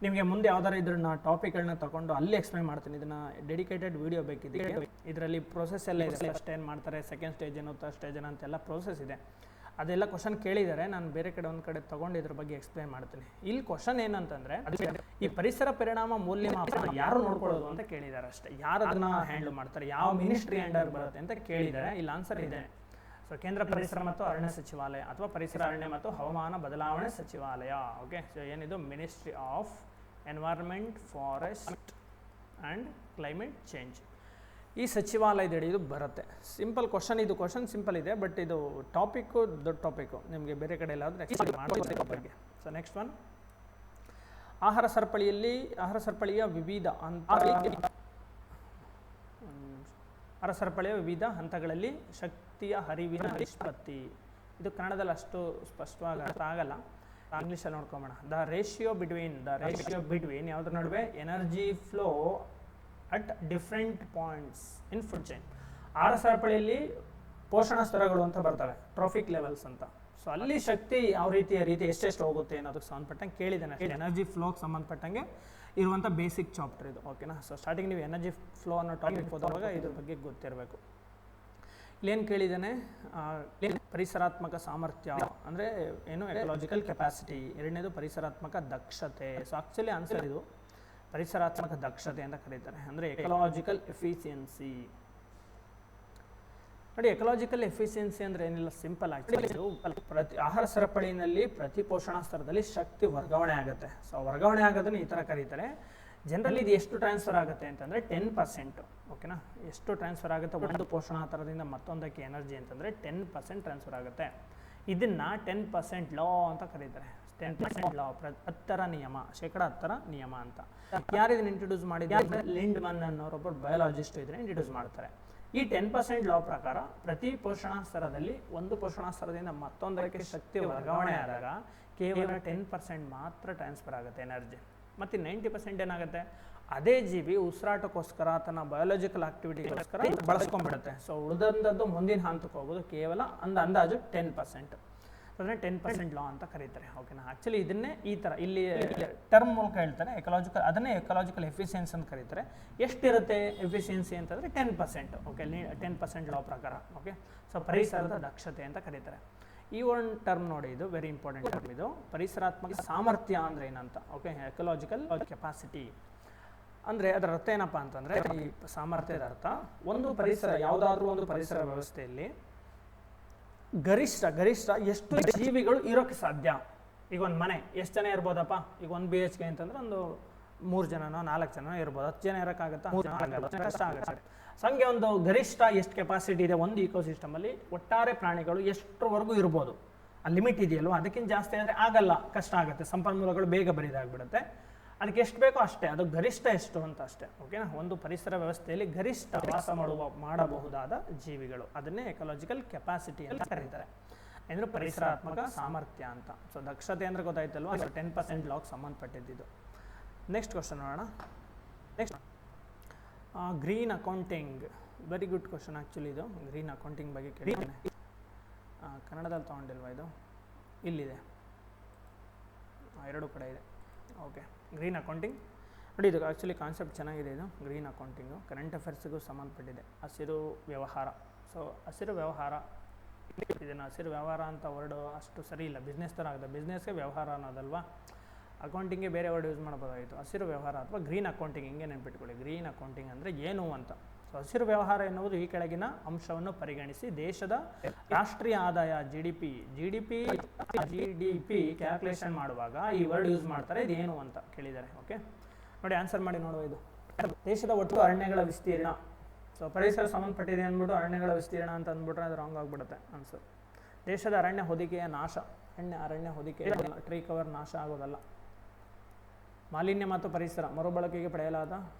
ನಿಮಗೆ ಮುಂದೆ ಯಾವ್ದಾರು ಇದ್ರನ್ನ ಟಾಪಿಕ್ಗಳನ್ನ ತಗೊಂಡು ಅಲ್ಲೇ ಎಕ್ಸ್ಪ್ಲೈನ್ ಮಾಡ್ತೀನಿ. ಇದನ್ನು ಡೆಡಿಕೇಟೆಡ್ ವೀಡಿಯೋ ಬೇಕಿದೆ. ಇದರಲ್ಲಿ ಪ್ರೋಸೆಸ್ ಎಲ್ಲ ಇದೆ. ಫಸ್ಟ್ ಏನು ಮಾಡ್ತಾರೆ, ಸೆಕೆಂಡ್ ಸ್ಟೇಜ್ ಏನು, ಥರ್ಡ್ ಸ್ಟೇಜ್ ಏನು ಅಂತೆಲ್ಲ ಪ್ರೋಸೆಸ್ ಇದೆ. ಅದೆಲ್ಲ ಕ್ವಶನ್ ಕೇಳಿದ್ದಾರೆ. ನಾನು ಬೇರೆ ಕಡೆ ಒಂದು ಕಡೆ ತೊಗೊಂಡು ಇದ್ರ ಬಗ್ಗೆ ಎಕ್ಸ್ಪ್ಲೈನ್ ಮಾಡ್ತೀನಿ. ಇಲ್ಲಿ ಕ್ವಶನ್ ಏನಂತಂದರೆ, ಈ ಪರಿಸರ ಪರಿಣಾಮ ಮೌಲ್ಯಮಾಪನ ಯಾರು ನೋಡ್ಕೊಳ್ಳೋದು ಅಂತ ಕೇಳಿದ್ದಾರೆ ಅಷ್ಟೇ. ಯಾರು ಅದನ್ನ ಹ್ಯಾಂಡಲ್ ಮಾಡ್ತಾರೆ, ಯಾವ ಮಿನಿಸ್ಟ್ರಿ ಅಂಡರ್ ಬರುತ್ತೆ ಅಂತ ಕೇಳಿದ್ದಾರೆ. ಇಲ್ಲಿ ಆನ್ಸರ್ ಇದೆ. ಸೊ ಕೇಂದ್ರ ಪರಿಸರ ಮತ್ತು ಅರಣ್ಯ ಸಚಿವಾಲಯ ಅಥವಾ ಪರಿಸರ ಅರಣ್ಯ ಮತ್ತು ಹವಾಮಾನ ಬದಲಾವಣೆ ಸಚಿವಾಲಯ. ಓಕೆ, ಸೊ ಏನಿದು ministry of environment, forest and climate change. ಈ ಸಚಿವಾಲಯದಡಿ ಇದು ಬರುತ್ತೆ. ಸಿಂಪಲ್ ಕ್ವಶನ್, ಇದು ಕ್ವಶನ್ ಸಿಂಪಲ್ ಇದೆ, ಬಟ್ ಇದು ಟಾಪಿಕ್ಕು ದೊಡ್ಡ ಟಾಪಿಕ್ಕು, ನಿಮಗೆ ಬೇರೆ ಕಡೆ ಎಲ್ಲಾದರೂ ಎಕ್ಸ್ಪ್ಲೇನ್ ಮಾಡಬೇಕು ಬಗ್ಗೆ. ಸೊ ನೆಕ್ಸ್ಟ್ ಒನ್, ಆಹಾರ ಸರಪಳಿಯ ವಿವಿಧ ಹಂತಗಳಲ್ಲಿ ಶಕ್ತಿಯ ಹರಿವಿನ ನಿಷ್ಪತ್ತಿ. ಇದು ಕನ್ನಡದಲ್ಲಿ ಅಷ್ಟು ಸ್ಪಷ್ಟವಾಗಿ ಅರ್ಥ ಆಗಲ್ಲ, ಇಂಗ್ಲೀಷಲ್ಲಿ ನೋಡ್ಕೊಂಬೋಣ. ದ ರೇಷಿಯೋ ಬಿಟ್ವೀನ್ ಯಾವುದ್ರ ನಡುವೆ? Energy flow at different points in food chain. ಆಹಾರ ಸರಪಳಿಯಲ್ಲಿ ಪೋಷಣ ಸ್ತರಗಳು ಅಂತ ಬರ್ತವೆ, ಟ್ರಾಫಿಕ್ ಲೆವೆಲ್ಸ್ ಅಂತ. ಸೊ ಅಲ್ಲಿ ಶಕ್ತಿ ಯಾವ ರೀತಿ ಎಷ್ಟೆಷ್ಟು ಹೋಗುತ್ತೆ ಅನ್ನೋದಕ್ಕೆ ಸಂಬಂಧಪಟ್ಟಂಗೆ ಕೇಳಿದ್ದೇನೆ. ಎನರ್ಜಿ ಫ್ಲೋಗೆ ಸಂಬಂಧಪಟ್ಟಂಗೆ ಇರುವಂಥ ಬೇಸಿಕ್ ಚಾಪ್ಟರ್ ಇದು, ಓಕೆನಾ. ಸೊ ಸ್ಟಾರ್ಟಿಂಗ್ ನೀವು ಎನರ್ಜಿ ಫ್ಲೋ ಅನ್ನೋ ಟಾಪಿಕ್ ಓದುವಾಗ ಇದ್ರ ಬಗ್ಗೆ ಗೊತ್ತಿರಬೇಕು. ಇಲ್ಲೇನು ಕೇಳಿದ್ದಾನೆ? ಪರಿಸರಾತ್ಮಕ ಸಾಮರ್ಥ್ಯ ಅಂದರೆ ಏನು? Ecological capacity. ಎರಡನೇದು ಪರಿಸರಾತ್ಮಕ ದಕ್ಷತೆ. ಸೊ ಆಕ್ಚುಲಿ ಆನ್ಸರ್ ಇದು ಪರಿಸರಾತ್ಮಕ ದಕ್ಷತೆ ಅಂತ ಕರೀತಾರೆ, ಅಂದರೆ ಎಕಲಾಜಿಕಲ್ ಎಫಿಷಿಯನ್ಸಿ. ನೋಡಿ, ಎಕಲಾಜಿಕಲ್ ಎಫಿಷಿಯನ್ಸಿ ಅಂದರೆ ಏನಿಲ್ಲ, ಸಿಂಪಲ್ ಆಗಿ ಆಹಾರ ಸರಪಳಿನಲ್ಲಿ ಪ್ರತಿ ಪೋಷಣಾ ಸ್ತರದಲ್ಲಿ ಶಕ್ತಿ ವರ್ಗಾವಣೆ ಆಗುತ್ತೆ. ಸೊ ವರ್ಗಾವಣೆ ಆಗೋದನ್ನು ಈ ಥರ ಕರೀತಾರೆ. ಜನರಲಿ ಇದು ಎಷ್ಟು ಟ್ರಾನ್ಸ್ಫರ್ ಆಗುತ್ತೆ ಅಂತಂದರೆ 10%, ಓಕೆನಾ. ಎಷ್ಟು ಟ್ರಾನ್ಸ್ಫರ್ ಆಗುತ್ತೆ ಒಂದು ಪೋಷಣಾ ಥರದಿಂದ ಮತ್ತೊಂದಕ್ಕೆ ಎನರ್ಜಿ ಅಂತಂದರೆ 10% ಟ್ರಾನ್ಸ್ಫರ್ ಆಗುತ್ತೆ. ಇದನ್ನು 10% ಲಾ ಅಂತ ಕರೀತಾರೆ. 10% ಲಾ, 10ರ ನಿಯಮ, 10% ನಿಯಮ ಅಂತ. ಯಾರು ಇದನ್ನು ಇಂಟ್ರೊಡ್ಯೂಸ್ ಮಾಡಿದ್ದಾರೆ? ಲಿಂಡ್ಮನ್ ಅನ್ನೋರೊಬ್ಬರು ಬಯಾಲಜಿಸ್ಟ್ ಇದನ್ನು ಇಂಟ್ರೊಡ್ಯೂಸ್ ಮಾಡ್ತಾರೆ. ಈ 10% ಲಾ ಪ್ರಕಾರ ಪ್ರತಿ ಪೋಷಣಾ ಸ್ತರದಲ್ಲಿ ಒಂದು ಪೋಷಣಾ ಸ್ತರದಿಂದ ಮತ್ತೊಂದಕ್ಕೆ ಶಕ್ತಿ ವರ್ಗಾವಣೆ ಆದಾಗ ಕೇವಲ 10% ಮಾತ್ರ ಟ್ರಾನ್ಸ್ಫರ್ ಆಗುತ್ತೆ ಎನರ್ಜಿ. ಮತ್ತು 90% ಏನಾಗುತ್ತೆ? ಅದೇ ಜೀವಿ ಉಸಿರಾಟಕ್ಕೋಸ್ಕರ ತನ್ನ ಬಯೋಲಾಜಿಕಲ್ ಆಕ್ಟಿವಿಟಿಗೋಸ್ಕರ ಬಳಸ್ಕೊಂಡ್ಬಿಡುತ್ತೆ. ಸೊ ಉಳಿದಂಥದ್ದು ಮುಂದಿನ ಹಂತಕ್ಕೆ ಹೋಗೋದು ಕೇವಲ ಅಂದಾಜು 10%. ಅದನ್ನೇ 10% ಲಾ ಅಂತ ಕರೀತಾರೆ, ಓಕೆನಾ. ಆ್ಯಕ್ಚುಲಿ ಇದನ್ನೇ ಈ ಥರ ಇಲ್ಲಿ ಟರ್ಮ್ ಮೂಲಕ ಹೇಳ್ತಾರೆ, ಎಕಲಾಜಿಕಲ್, ಅದನ್ನೇ ಎಕಲಾಜಿಕಲ್ ಎಫಿಷಿಯನ್ಸಿ ಅಂತ ಕರೀತಾರೆ. ಎಷ್ಟಿರುತ್ತೆ ಎಫಿಷಿಯನ್ಸಿ ಅಂತಂದರೆ 10%, ಓಕೆ. 10% ಲಾ ಪ್ರಕಾರ, ಓಕೆ. ಸೊ ಪರಿಸರದ ದಕ್ಷತೆ ಅಂತ ಕರೀತಾರೆ. ಈ ಒಂದು ಟರ್ಮ್ ನೋಡಿ, ಇದು ವೆರಿ ಇಂಪಾರ್ಟೆಂಟ್ ಟರ್ಮ್. ಇದು ಪರಿಸರಾತ್ಮಕ ಸಾಮರ್ಥ್ಯ ಅಂದರೆ ಏನಂತ, ಓಕೆ. ಎಕಲಾಜಿಕಲ್ ಕೆಪಾಸಿಟಿ ಅಂದರೆ ಅದರ ಅರ್ಥ ಏನಪ್ಪ ಅಂತಂದರೆ, ಈ ಸಾಮರ್ಥ್ಯದ ಅರ್ಥ ಒಂದು ಪರಿಸರ, ಯಾವುದಾದ್ರೂ ಒಂದು ಪರಿಸರ ವ್ಯವಸ್ಥೆಯಲ್ಲಿ ಗರಿಷ್ಠ ಎಷ್ಟು ಜೀವಿಗಳು ಇರೋಕ್ಕೆ ಸಾಧ್ಯ. ಈಗ ಒಂದು ಮನೆ ಎಷ್ಟು ಜನ ಇರ್ಬೋದಪ್ಪ? ಈಗ 1 BHK ಅಂತಂದ್ರೆ ಒಂದು 3 ಜನನೋ 4 ಜನನೋ ಇರ್ಬೋದು. 10 ಜನ ಇರೋಕ್ಕಾಗತ್ತಾ? ಕಷ್ಟ ಆಗುತ್ತೆ. ಸೊ ಹಂಗೆ ಒಂದು ಗರಿಷ್ಠ ಎಷ್ಟು ಕೆಪಾಸಿಟಿ ಇದೆ ಒಂದು ಇಕೋಸಿಸ್ಟಮಲ್ಲಿ, ಒಟ್ಟಾರೆ ಪ್ರಾಣಿಗಳು ಎಷ್ಟರವರೆಗೂ ಇರ್ಬೋದು, ಆ ಲಿಮಿಟ್ ಇದೆಯಲ್ವ. ಅದಕ್ಕಿಂತ ಜಾಸ್ತಿ ಅಂದರೆ ಆಗಲ್ಲ, ಕಷ್ಟ ಆಗುತ್ತೆ, ಸಂಪನ್ಮೂಲಗಳು ಬೇಗ ಬರಿದಾಗ್ಬಿಡುತ್ತೆ. ಅದಕ್ಕೆ ಎಷ್ಟು ಬೇಕೋ ಅಷ್ಟೇ, ಅದು ಗರಿಷ್ಠ ಎಷ್ಟು ಅಂತ ಅಷ್ಟೇ, ಓಕೆನಾ. ಒಂದು ಪರಿಸರ ವ್ಯವಸ್ಥೆಯಲ್ಲಿ ಗರಿಷ್ಠ ವಾಸ ಮಾಡಬಹುದಾದ ಜೀವಿಗಳು, ಅದನ್ನೇ ಎಕಲಾಜಿಕಲ್ ಕೆಪಾಸಿಟಿ ಅಂತ ಕರೀತಾರೆ, ಅಂದರೆ ಪರಿಸರಾತ್ಮಕ ಸಾಮರ್ಥ್ಯ ಅಂತ. ಸೊ ದಕ್ಷತೆ ಅಂದರೆ ಗೊತ್ತಾಯ್ತಲ್ವ, 10% ಲಾಗ್ ಸಂಬಂಧಪಟ್ಟಿದ್ದು. ನೆಕ್ಸ್ಟ್ ಕ್ವಶನ್ ನೋಡೋಣ. Next green accounting, very good question actually. ಇದು ಗ್ರೀನ್ ಅಕೌಂಟಿಂಗ್ ಬಗ್ಗೆ ಕೇಳಿದ್ದೇನೆ, ಕನ್ನಡದಲ್ಲಿ ತೊಗೊಂಡಿಲ್ವ? ಇದು ಇಲ್ಲಿದೆ, ಎರಡೂ ಕಡೆ ಇದೆ, ಓಕೆ. ಗ್ರೀನ್ ಅಕೌಂಟಿಂಗ್ ನೋಡಿ, ಇದು ಆ್ಯಕ್ಚುಲಿ ಕಾನ್ಸೆಪ್ಟ್ ಚೆನ್ನಾಗಿದೆ. ಇದು ಗ್ರೀನ್ ಅಕೌಂಟಿಂಗು ಕರೆಂಟ್ ಅಫೇರ್ಸ್ಗೂ ಸಂಬಂಧಪಟ್ಟಿದೆ. ಹಸಿರು ವ್ಯವಹಾರ. ಸೊ ಹಸಿರು ವ್ಯವಹಾರ, ಇದನ್ನು ಹಸಿರು ವ್ಯವಹಾರ ಅಂತ ವರ್ಡು ಅಷ್ಟು ಸರಿ ಇಲ್ಲ, ಬಿಸ್ನೆಸ್ ಥರ ಆಗುತ್ತೆ. ಬಿಸ್ನೆಸ್ಗೆ ವ್ಯವಹಾರ ಅನ್ನೋದಲ್ವಾ, ಅಕೌಂಟಿಂಗ್ಗೆ ಬೇರೆ ವರ್ಡ್ ಯೂಸ್ ಮಾಡ್ಬೋದಾಗಿತ್ತು. ಹಸಿರು ವ್ಯವಹಾರ ಅಥವಾ ಗ್ರೀನ್ ಅಕೌಂಟಿಂಗ್, ಹಿಂಗೆ ನೆನ್ಪಿಟ್ಕೊಳ್ಳಿ. ಗ್ರೀನ್ ಅಕೌಂಟಿಂಗ್ ಅಂದರೆ ಏನು ಅಂತ. ಸೊ ಹಸಿರು ವ್ಯವಹಾರ ಎನ್ನುವುದು ಈ ಕೆಳಗಿನ ಅಂಶವನ್ನು ಪರಿಗಣಿಸಿ ದೇಶದ ರಾಷ್ಟ್ರೀಯ ಆದಾಯ ಜಿ ಡಿ ಪಿ ಕ್ಯಾಲ್ಕುಲೇಷನ್ ಮಾಡುವಾಗ ಈ ವರ್ಡ್ ಯೂಸ್ ಮಾಡ್ತಾರೆ. ಇದು ಏನು ಅಂತ ಕೇಳಿದ್ದಾರೆ, ಓಕೆ. ನೋಡಿ ಆನ್ಸರ್ ಮಾಡಿ ನೋಡುವ. ಇದು ದೇಶದ ಒಟ್ಟು ಅರಣ್ಯಗಳ ವಿಸ್ತೀರ್ಣ. ಸೊ ಪರಿಸರ ಸಂಬಂಧಪಟ್ಟಿದೆ ಅಂದ್ಬಿಟ್ಟು ಅರಣ್ಯಗಳ ವಿಸ್ತೀರ್ಣ ಅಂತ ಅಂದ್ಬಿಟ್ರೆ ಅದು ರಾಂಗ್ ಆಗಿಬಿಡುತ್ತೆ ಆನ್ಸರ್. ದೇಶದ ಅರಣ್ಯ ಹೊದಿಕೆಯ ನಾಶ, ಅರಣ್ಯ ಹೊದಿಕೆ, ಟ್ರೀ ಕವರ್ ನಾಶ ಆಗೋದಲ್ಲ. ಮಾಲಿನ್ಯ ಮತ್ತು ಪರಿಸರ, ಮರುಬಳಕೆಗೆ ಪಡೆಯಲಾದ,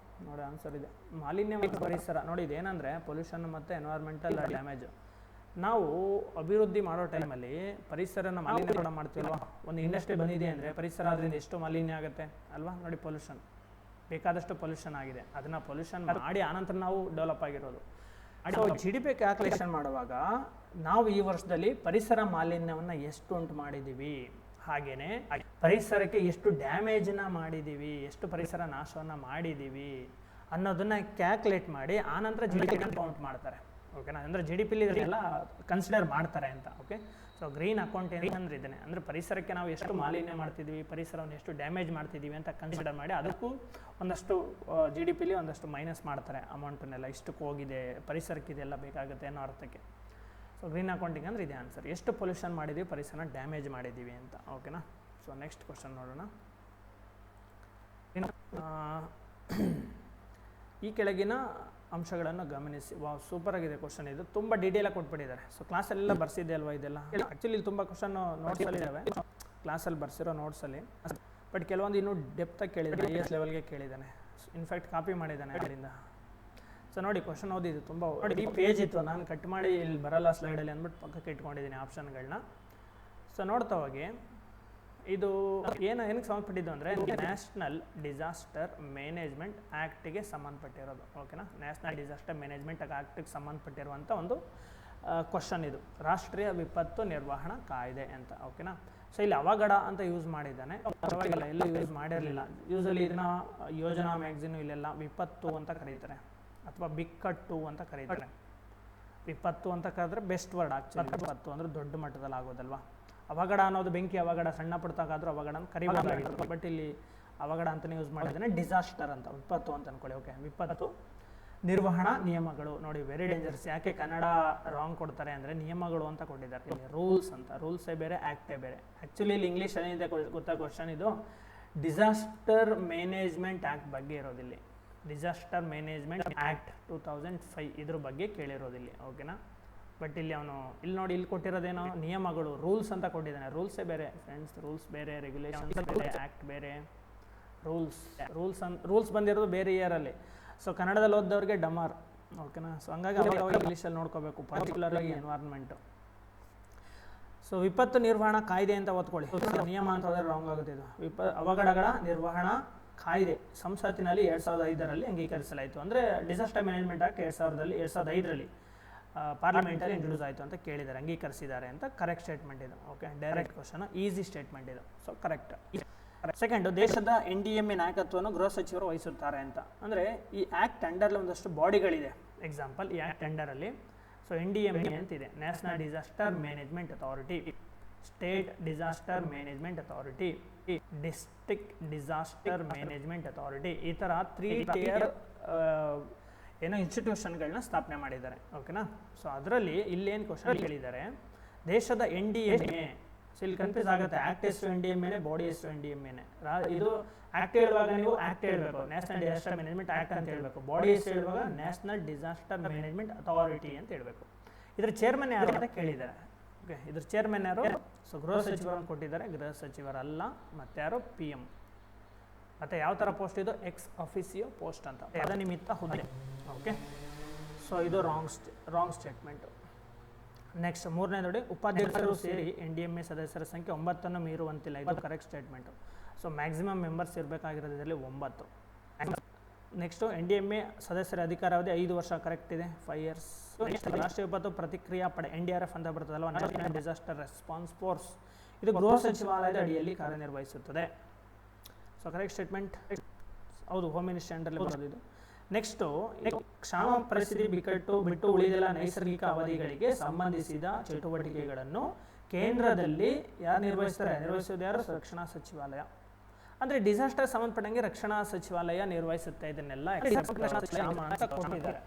ನೋಡಿ ಆನ್ಸರ್ ಇದೆ ಮಾಲಿನ್ಯ ಮತ್ತು ಪರಿಸರ. ನೋಡಿ ಇದೇನಂದರೆ ಪೊಲ್ಯೂಷನ್ ಮತ್ತು ಎನ್ವೈರ್ಮೆಂಟಲ್ ಡ್ಯಾಮೇಜ್. ನಾವು ಅಭಿವೃದ್ಧಿ ಮಾಡೋ ಟೈಮಲ್ಲಿ ಪರಿಸರನ ಮಾಲಿನ್ಯ ಮಾಡ್ತೀವಲ್ವ. ಒಂದು ಇಂಡಸ್ಟ್ರಿ ಬಂದಿದೆ ಅಂದರೆ ಪರಿಸರ ಅದರಿಂದ ಎಷ್ಟು ಮಾಲಿನ್ಯ ಆಗುತ್ತೆ ಅಲ್ವಾ. ನೋಡಿ ಪೊಲ್ಯೂಷನ್, ಬೇಕಾದಷ್ಟು ಪೊಲ್ಯೂಷನ್ ಆಗಿದೆ, ಅದನ್ನು ಪೊಲ್ಯೂಷನ್ ಮಾಡಿ ಆನಂತರ ನಾವು ಡೆವಲಪ್ ಆಗಿರೋದು. GDP ಕ್ಯಾಲ್ಕುಲೇಷನ್ ಮಾಡುವಾಗ ನಾವು ಈ ವರ್ಷದಲ್ಲಿ ಪರಿಸರ ಮಾಲಿನ್ಯವನ್ನು ಎಷ್ಟು ಉಂಟು ಮಾಡಿದ್ದೀವಿ, ಹಾಗೆಯೇ ಪರಿಸರಕ್ಕೆ ಎಷ್ಟು ಡ್ಯಾಮೇಜನ್ನ ಮಾಡಿದ್ದೀವಿ, ಎಷ್ಟು ಪರಿಸರ ನಾಶವನ್ನು ಮಾಡಿದ್ದೀವಿ ಅನ್ನೋದನ್ನು ಕ್ಯಾಲ್ಕುಲೇಟ್ ಮಾಡಿ ಆನಂತರ GDP ಕೌಂಟ್ ಮಾಡ್ತಾರೆ, ಓಕೆನಾ. ಅಂದರೆ GDP ಇದನ್ನೆಲ್ಲ ಕನ್ಸಿಡರ್ ಮಾಡ್ತಾರೆ ಅಂತ, ಓಕೆ. ಸೊ ಗ್ರೀನ್ ಅಕೌಂಟಿಂಗ್ ಅಂದರೆ ಇದನ್ನೇ, ಅಂದರೆ ಪರಿಸರಕ್ಕೆ ನಾವು ಎಷ್ಟು ಮಾಲಿನ್ಯ ಮಾಡ್ತಿದ್ವಿ, ಪರಿಸರವನ್ನು ಎಷ್ಟು ಡ್ಯಾಮೇಜ್ ಮಾಡ್ತಿದ್ದೀವಿ ಅಂತ ಕನ್ಸಿಡರ್ ಮಾಡಿ ಅದಕ್ಕೂ ಒಂದಷ್ಟು GDPಲಿ ಒಂದಷ್ಟು ಮೈನಸ್ ಮಾಡ್ತಾರೆ ಅಮೌಂಟನ್ನೆಲ್ಲ. ಇಷ್ಟಕ್ಕೆ ಹೋಗಿದೆ ಪರಿಸರಕ್ಕೆ, ಇದೆಲ್ಲ ಬೇಕಾಗುತ್ತೆ ಅನ್ನೋ ಅರ್ಥಕ್ಕೆ. ಸೊ ಗ್ರೀನ್ ಅಕೌಂಟಿಂಗ್ ಅಂದರೆ ಇದೆ ಆನ್ಸರ್. ಎಷ್ಟು ಪೊಲ್ಯೂಷನ್ ಮಾಡಿದ್ದೀವಿ, ಪರಿಸರನ ಡ್ಯಾಮೇಜ್ ಮಾಡಿದ್ದೀವಿ ಅಂತ, ಓಕೆನಾ. ಸೊ ನೆಕ್ಸ್ಟ್ ಕ್ವಶನ್ ನೋಡೋಣ. ಆ, ಈ ಕೆಳಗಿನ ಅಂಶಗಳನ್ನು ಗಮನಿಸಿ. ವಾವ್, ಸೂಪರ್ ಆಗಿದೆ ಕ್ವಶನ್. ಇದು ತುಂಬ ಡೀಟೇಲಾಗಿ ಕೊಟ್ಬಿಟ್ಟಿದ್ದಾರೆ. ಸೊ ಕ್ಲಾಸಲ್ಲೆಲ್ಲ ಬರ್ಸಿದೆ ಅಲ್ವಾ ಇದೆಲ್ಲ. ಆ್ಯಕ್ಚುಲಿ ಇಲ್ಲಿ ತುಂಬ ಕ್ವಶನ್ ನೋಟ್ಸಲ್ಲಿ ಇದ್ದಾವೆ, ಕ್ಲಾಸಲ್ಲಿ ಬರ್ಸಿರೋ ನೋಟ್ಸಲ್ಲಿ. ಬಟ್ ಕೆಲವೊಂದು ಇನ್ನೂ ಡೆಪ್ತಾಗಿ ಕೇಳಿದ್ದಾನೆ, IAS ಲೆವೆಲ್ಗೆ ಕೇಳಿದ್ದಾನೆ. ಇನ್ಫ್ಯಾಕ್ಟ್ ಕಾಪಿ ಮಾಡಿದ್ದಾನೆ ಅಲ್ಲಿಂದ. ಸೊ ನೋಡಿ ಕ್ವಶನ್ ಓದಿದ್ದು ತುಂಬ ನೋಡಿ, ಈ ಪೇಜ್ ಇತ್ತು, ನಾನು ಕಟ್ ಮಾಡಿ ಇಲ್ಲಿ ಬರಲ್ಲ ಸ್ಲೈಡಲ್ಲಿ ಅಂದ್ಬಿಟ್ಟು ಪಕ್ಕಕ್ಕೆ ಇಟ್ಕೊಂಡಿದ್ದೀನಿ ಆಪ್ಷನ್ಗಳನ್ನ. ಸೊ ನೋಡ್ತಾ ಹೋಗಿ, ಇದು ಏನಕ್ಕೆ ಸಂಬಂಧಪಟ್ಟಿದ್ದು ಅಂದರೆ ನ್ಯಾಷನಲ್ ಡಿಸಾಸ್ಟರ್ ಮ್ಯಾನೇಜ್ಮೆಂಟ್ ಆ್ಯಕ್ಟಿಗೆ ಸಂಬಂಧಪಟ್ಟಿರೋದು. ಓಕೆನಾ, ನ್ಯಾಷನಲ್ ಡಿಸಾಸ್ಟರ್ ಮ್ಯಾನೇಜ್ಮೆಂಟ್ ಆ್ಯಕ್ಟಿಗೆ ಸಂಬಂಧಪಟ್ಟಿರುವಂಥ ಒಂದು ಕ್ವಶನ್ ಇದು. ರಾಷ್ಟ್ರೀಯ ವಿಪತ್ತು ನಿರ್ವಹಣಾ ಕಾಯ್ದೆ ಅಂತ. ಓಕೆನಾ, ಸೊ ಇಲ್ಲಿ ಅವಘಡ ಅಂತ ಯೂಸ್ ಮಾಡಿದ್ದಾನೆ, ಪರವಾಗಿಲ್ಲ, ಎಲ್ಲೂ ಯೂಸ್ ಮಾಡಿರಲಿಲ್ಲ. ಯೂಸಲಿ ಇದನ್ನ ಯೋಜನಾ ಮ್ಯಾಗ್ಝಿನು ಇಲ್ಲೆಲ್ಲ ವಿಪತ್ತು ಅಂತ ಕರೀತಾರೆ, ಅಥವಾ ಬಿಕ್ಕಟ್ಟು ಅಂತ ಕರೀತಾರೆ. ವಿಪತ್ತು ಅಂತ ಕರೆದ್ರೆ ಬೆಸ್ಟ್ ವರ್ಡ್ ಆ್ಯಕ್ಚುಲಿ. ವಿಪತ್ತು ಅಂದರೆ ದೊಡ್ಡ ಮಟ್ಟದಲ್ಲಿ ಆಗೋದಲ್ವಾ. ಅವಘಡ ಅನ್ನೋದು ಬೆಂಕಿ ಅವಘಡ, ಸಣ್ಣ ಪುಟ್ಟಕ್ಕಾದ್ರೂ ಅವಘಡ ಅಂತ ಕರಿಬೋದಾಗಿತ್ತು. ಬಟ್ ಇಲ್ಲಿ ಅವಘಡ ಅಂತಲೇ ಯೂಸ್ ಮಾಡಿದ್ದಾನೆ. ಡಿಸಾಸ್ಟರ್ ಅಂತ, ವಿಪತ್ತು ಅಂತ ಅನ್ಕೊಳ್ಳಿ. ಓಕೆ, ವಿಪತ್ತು ನಿರ್ವಹಣಾ ನಿಯಮಗಳು. ನೋಡಿ, ವೆರಿ ಡೇಂಜರ್ಸ್. ಯಾಕೆ ಕನ್ನಡ ರಾಂಗ್ ಕೊಡ್ತಾರೆ ಅಂದರೆ ನಿಯಮಗಳು ಅಂತ ಕೊಟ್ಟಿದ್ದಾರೆ, ಇಲ್ಲಿ ರೂಲ್ಸ್ ಅಂತ. ರೂಲ್ಸೇ ಬೇರೆ, ಆ್ಯಕ್ಟೇ ಬೇರೆ. ಆ್ಯಕ್ಚುಲಿ ಇಲ್ಲಿ ಇಂಗ್ಲೀಷ್ ಏನಿದೆ ಗೊತ್ತಾ ಕ್ವಶನ್, ಇದು ಡಿಸಾಸ್ಟರ್ ಮ್ಯಾನೇಜ್ಮೆಂಟ್ ಆ್ಯಕ್ಟ್ ಬಗ್ಗೆ ಇರೋದಿಲ್ಲಿ. ಡಿಸಾಸ್ಟರ್ ಮ್ಯಾನೇಜ್ಮೆಂಟ್ ಆ್ಯಕ್ಟ್ 2005 ಇದ್ರ ಬಗ್ಗೆ ಕೇಳಿರೋದಿಲ್ಲಿ. ಓಕೆನಾ, ಬಟ್ ಇಲ್ಲಿ ಅವನು ಇಲ್ಲಿ ನೋಡಿ, ಇಲ್ಲಿ ಕೊಟ್ಟಿರೋದೇನೋ ನಿಯಮಗಳು, ರೂಲ್ಸ್ ಅಂತ ಕೊಟ್ಟಿದ್ದಾನೆ. ರೂಲ್ಸೇ ಬೇರೆ ಫ್ರೆಂಡ್ಸ್, ರೂಲ್ಸ್ ಬೇರೆ, ರೆಗ್ಯುಲೇಷನ್ಸ್ ಬೇರೆ, ಆ್ಯಕ್ಟ್ ಬೇರೆ. ರೂಲ್ಸ್ ಬಂದಿರೋದು ಬೇರೆ ಇಯರಲ್ಲಿ. ಸೊ ಕನ್ನಡದಲ್ಲಿ ಓದ್ದವ್ರಿಗೆ ಡಮರ್. ಓಕೆನಾ, ಸೊ ಹಂಗಾಗಿ ಅವಾಗ ಇಂಗ್ಲೀಷಲ್ಲಿ ನೋಡ್ಕೋಬೇಕು, ಪರ್ಟಿಕ್ಯುಲರ್ಲಿ ಎನ್ವೈರ್ಮೆಂಟು. ಸೊ ವಿಪತ್ತು ನಿರ್ವಹಣಾ ಕಾಯ್ದೆ ಅಂತ ಓದ್ಕೊಳ್ಳಿ. ನಿಯಮ ಅಂತ ಹೋದರೆ ರಾಂಗ್ ಆಗುತ್ತೆ. ಇದು ಅವಘಡಗಳ ನಿರ್ವಹಣಾ ಕಾಯ್ದೆ ಸಂಸತ್ತಿನಲ್ಲಿ 2005ರಲ್ಲಿ ಅಂಗೀಕರಿಸಲಾಯಿತು. ಅಂದರೆ ಡಿಸಾಸ್ಟರ್ ಮ್ಯಾನೇಜ್ಮೆಂಟ್ ಆ್ಯಕ್ಟ್ 2005ರಲ್ಲಿ ಪಾರ್ಲಿಮೆಂಟಲ್ಲಿ ಇಂಟ್ರೊಡ್ಯೂಸ್ ಆಯಿತು ಅಂತ ಕೇಳಿದ್ದಾರೆ, ಅಂಗೀಕರಿಸಿದ್ದಾರೆ ಅಂತ. ಕರೆಕ್ಟ್ ಸ್ಟೇಟ್ಮೆಂಟ್ ಇದು. Okay, direct question, easy statement ಇದು. So correct. ಸೆಕೆಂಡು, ದೇಶದ NDMA ನಾಯಕತ್ವವನ್ನು ಗೃಹ ಸಚಿವರು ವಹಿಸುತ್ತಾರೆ ಅಂತ. ಅಂದರೆ ಈ ಆ್ಯಕ್ಟ್ ಅಂಡರ್ಲಿ ಒಂದಷ್ಟು ಬಾಡಿಗಳಿದೆ. ಎಕ್ಸಾಂಪಲ್, ಈ ಆ್ಯಕ್ಟ್ ಅಂಡರಲ್ಲಿ ಸೊ NDMA ಅಂತಿದೆ, national disaster management authority, state disaster management authority, district disaster management authority. ಈ ಥರ 3 tier ಏನೋ ಇನ್ಸ್ಟಿಟ್ಯೂಷನ್ಗಳನ್ನ ಸ್ಥಾಪನೆ ಮಾಡಿದ್ದಾರೆ. ಓಕೆನಾ, ಸೊ ಅದರಲ್ಲಿ ಇಲ್ಲೇನು ಕ್ವಶನ್ ಕೇಳಿದ್ದಾರೆ, ದೇಶದ NDMA. ಸೊ ಇಲ್ಲಿ ಕನ್ಫ್ಯೂಸ್ ಆಗುತ್ತೆ, ಆ್ಯಕ್ಟ್ ಎಷ್ಟು NDMA, ಬಾಡಿ ಎಷ್ಟು NDMA. ಇದು ಆ್ಯಕ್ಟ್ ಹೇಳುವಾಗ ನೀವು ಆ್ಯಕ್ಟ್ ಹೇಳಬೇಕು, ನ್ಯಾಷನಲ್ ಡಿಸಾಸ್ಟರ್ ಮ್ಯಾನೇಜ್ಮೆಂಟ್ ಆ್ಯಕ್ಟ್ ಅಂತ ಹೇಳಬೇಕು. ಬಾಡಿ ಎಷ್ಟು ಹೇಳುವಾಗ ನ್ಯಾಷನಲ್ ಡಿಸಾಸ್ಟರ್ ಮ್ಯಾನೇಜ್ಮೆಂಟ್ ಅಥಾರಿಟಿ ಅಂತ ಹೇಳಬೇಕು. ಇದ್ರ ಚೇರ್ಮನ್ ಯಾರು ಅಂತ ಕೇಳಿದ್ದಾರೆ. ಓಕೆ, ಇದ್ರ ಚೇರ್ಮನ್ ಯಾರು? ಸೊ ಗೃಹ ಸಚಿವರನ್ನು ಕೊಟ್ಟಿದ್ದಾರೆ, ಗೃಹ ಸಚಿವರಲ್ಲ. ಮತ್ತು ಯಾರು? PM. ಮತ್ತು ಯಾವ ಥರ ಪೋಸ್ಟ್ ಇದು? ಎಕ್ಸ್ ಅಫಿಸಿಯೋ ಪೋಸ್ಟ್ ಅಂತ, ಪದನಿಮಿತ್ತ ಹುದ್ದೆ. ಓಕೆ, ಸೊ ಇದು ರಾಂಗ್ ಸ್ಟೇಟ್ಮೆಂಟು. ನೆಕ್ಸ್ಟ್, ಮೂರನೇ ನೋಡಿ, ಉಪಾಧ್ಯಕ್ಷರು ಸೇರಿ NDMA ಸದಸ್ಯರ ಸಂಖ್ಯೆ 9 ಮೀರುವಂತಿಲ್ಲ. ಇದು correct statement. So maximum members ಇರಬೇಕಾಗಿರೋದು ಇದರಲ್ಲಿ 9. ನೆಕ್ಸ್ಟು, NDMA ಸದಸ್ಯರ ಅಧಿಕಾರಾವಧಿ 5 ವರ್ಷ. ಕರೆಕ್ಟ್ ಇದೆ, 5 years. ರಾಷ್ಟ್ರೀಯ ವಿಪತ್ತು ಪ್ರತಿಕ್ರಿಯಾ ಪಡೆ, NDRF ಅಂತ ಬರ್ತದಲ್ವ, ನ್ಯಾಷನಲ್ ಡಿಸಾಸ್ಟರ್ ರೆಸ್ಪಾನ್ಸ್ ಫೋರ್ಸ್. ಇದು ಗೃಹ ಸಚಿವಾಲಯದ ಅಡಿಯಲ್ಲಿ ಕಾರ್ಯನಿರ್ವಹಿಸುತ್ತದೆ. So correct statement. ಹೌದು, ಹೋಮ್ ಮಿನಿಸ್ಟ್ರಿ ಅಂಡರ್ಲಿ ಬರೋದು ಇದು. ನೆಕ್ಸ್ಟು, ಕ್ಷಾಮ ಪರಿಸ್ಥಿತಿ ಬಿಟ್ಟು ಉಳಿದೆಲ್ಲ ನೈಸರ್ಗಿಕ ಅವಧಿಗಳಿಗೆ ಸಂಬಂಧಿಸಿದ ಚಟುವಟಿಕೆಗಳನ್ನು ಕೇಂದ್ರದಲ್ಲಿ ಯಾರು ನಿರ್ವಹಿಸ್ತಾರೆ? ನಿರ್ವಹಿಸೋದು ಯಾರು? ರಕ್ಷಣಾ ಸಚಿವಾಲಯ. ಅಂದರೆ ಡಿಸಾಸ್ಟರ್ ಸಂಬಂಧಪಟ್ಟಂಗೆ ರಕ್ಷಣಾ ಸಚಿವಾಲಯ ನಿರ್ವಹಿಸುತ್ತೆ ಇದನ್ನೆಲ್ಲ ಅಂತ ಕೊಟ್ಟಿದ್ದಾರೆ.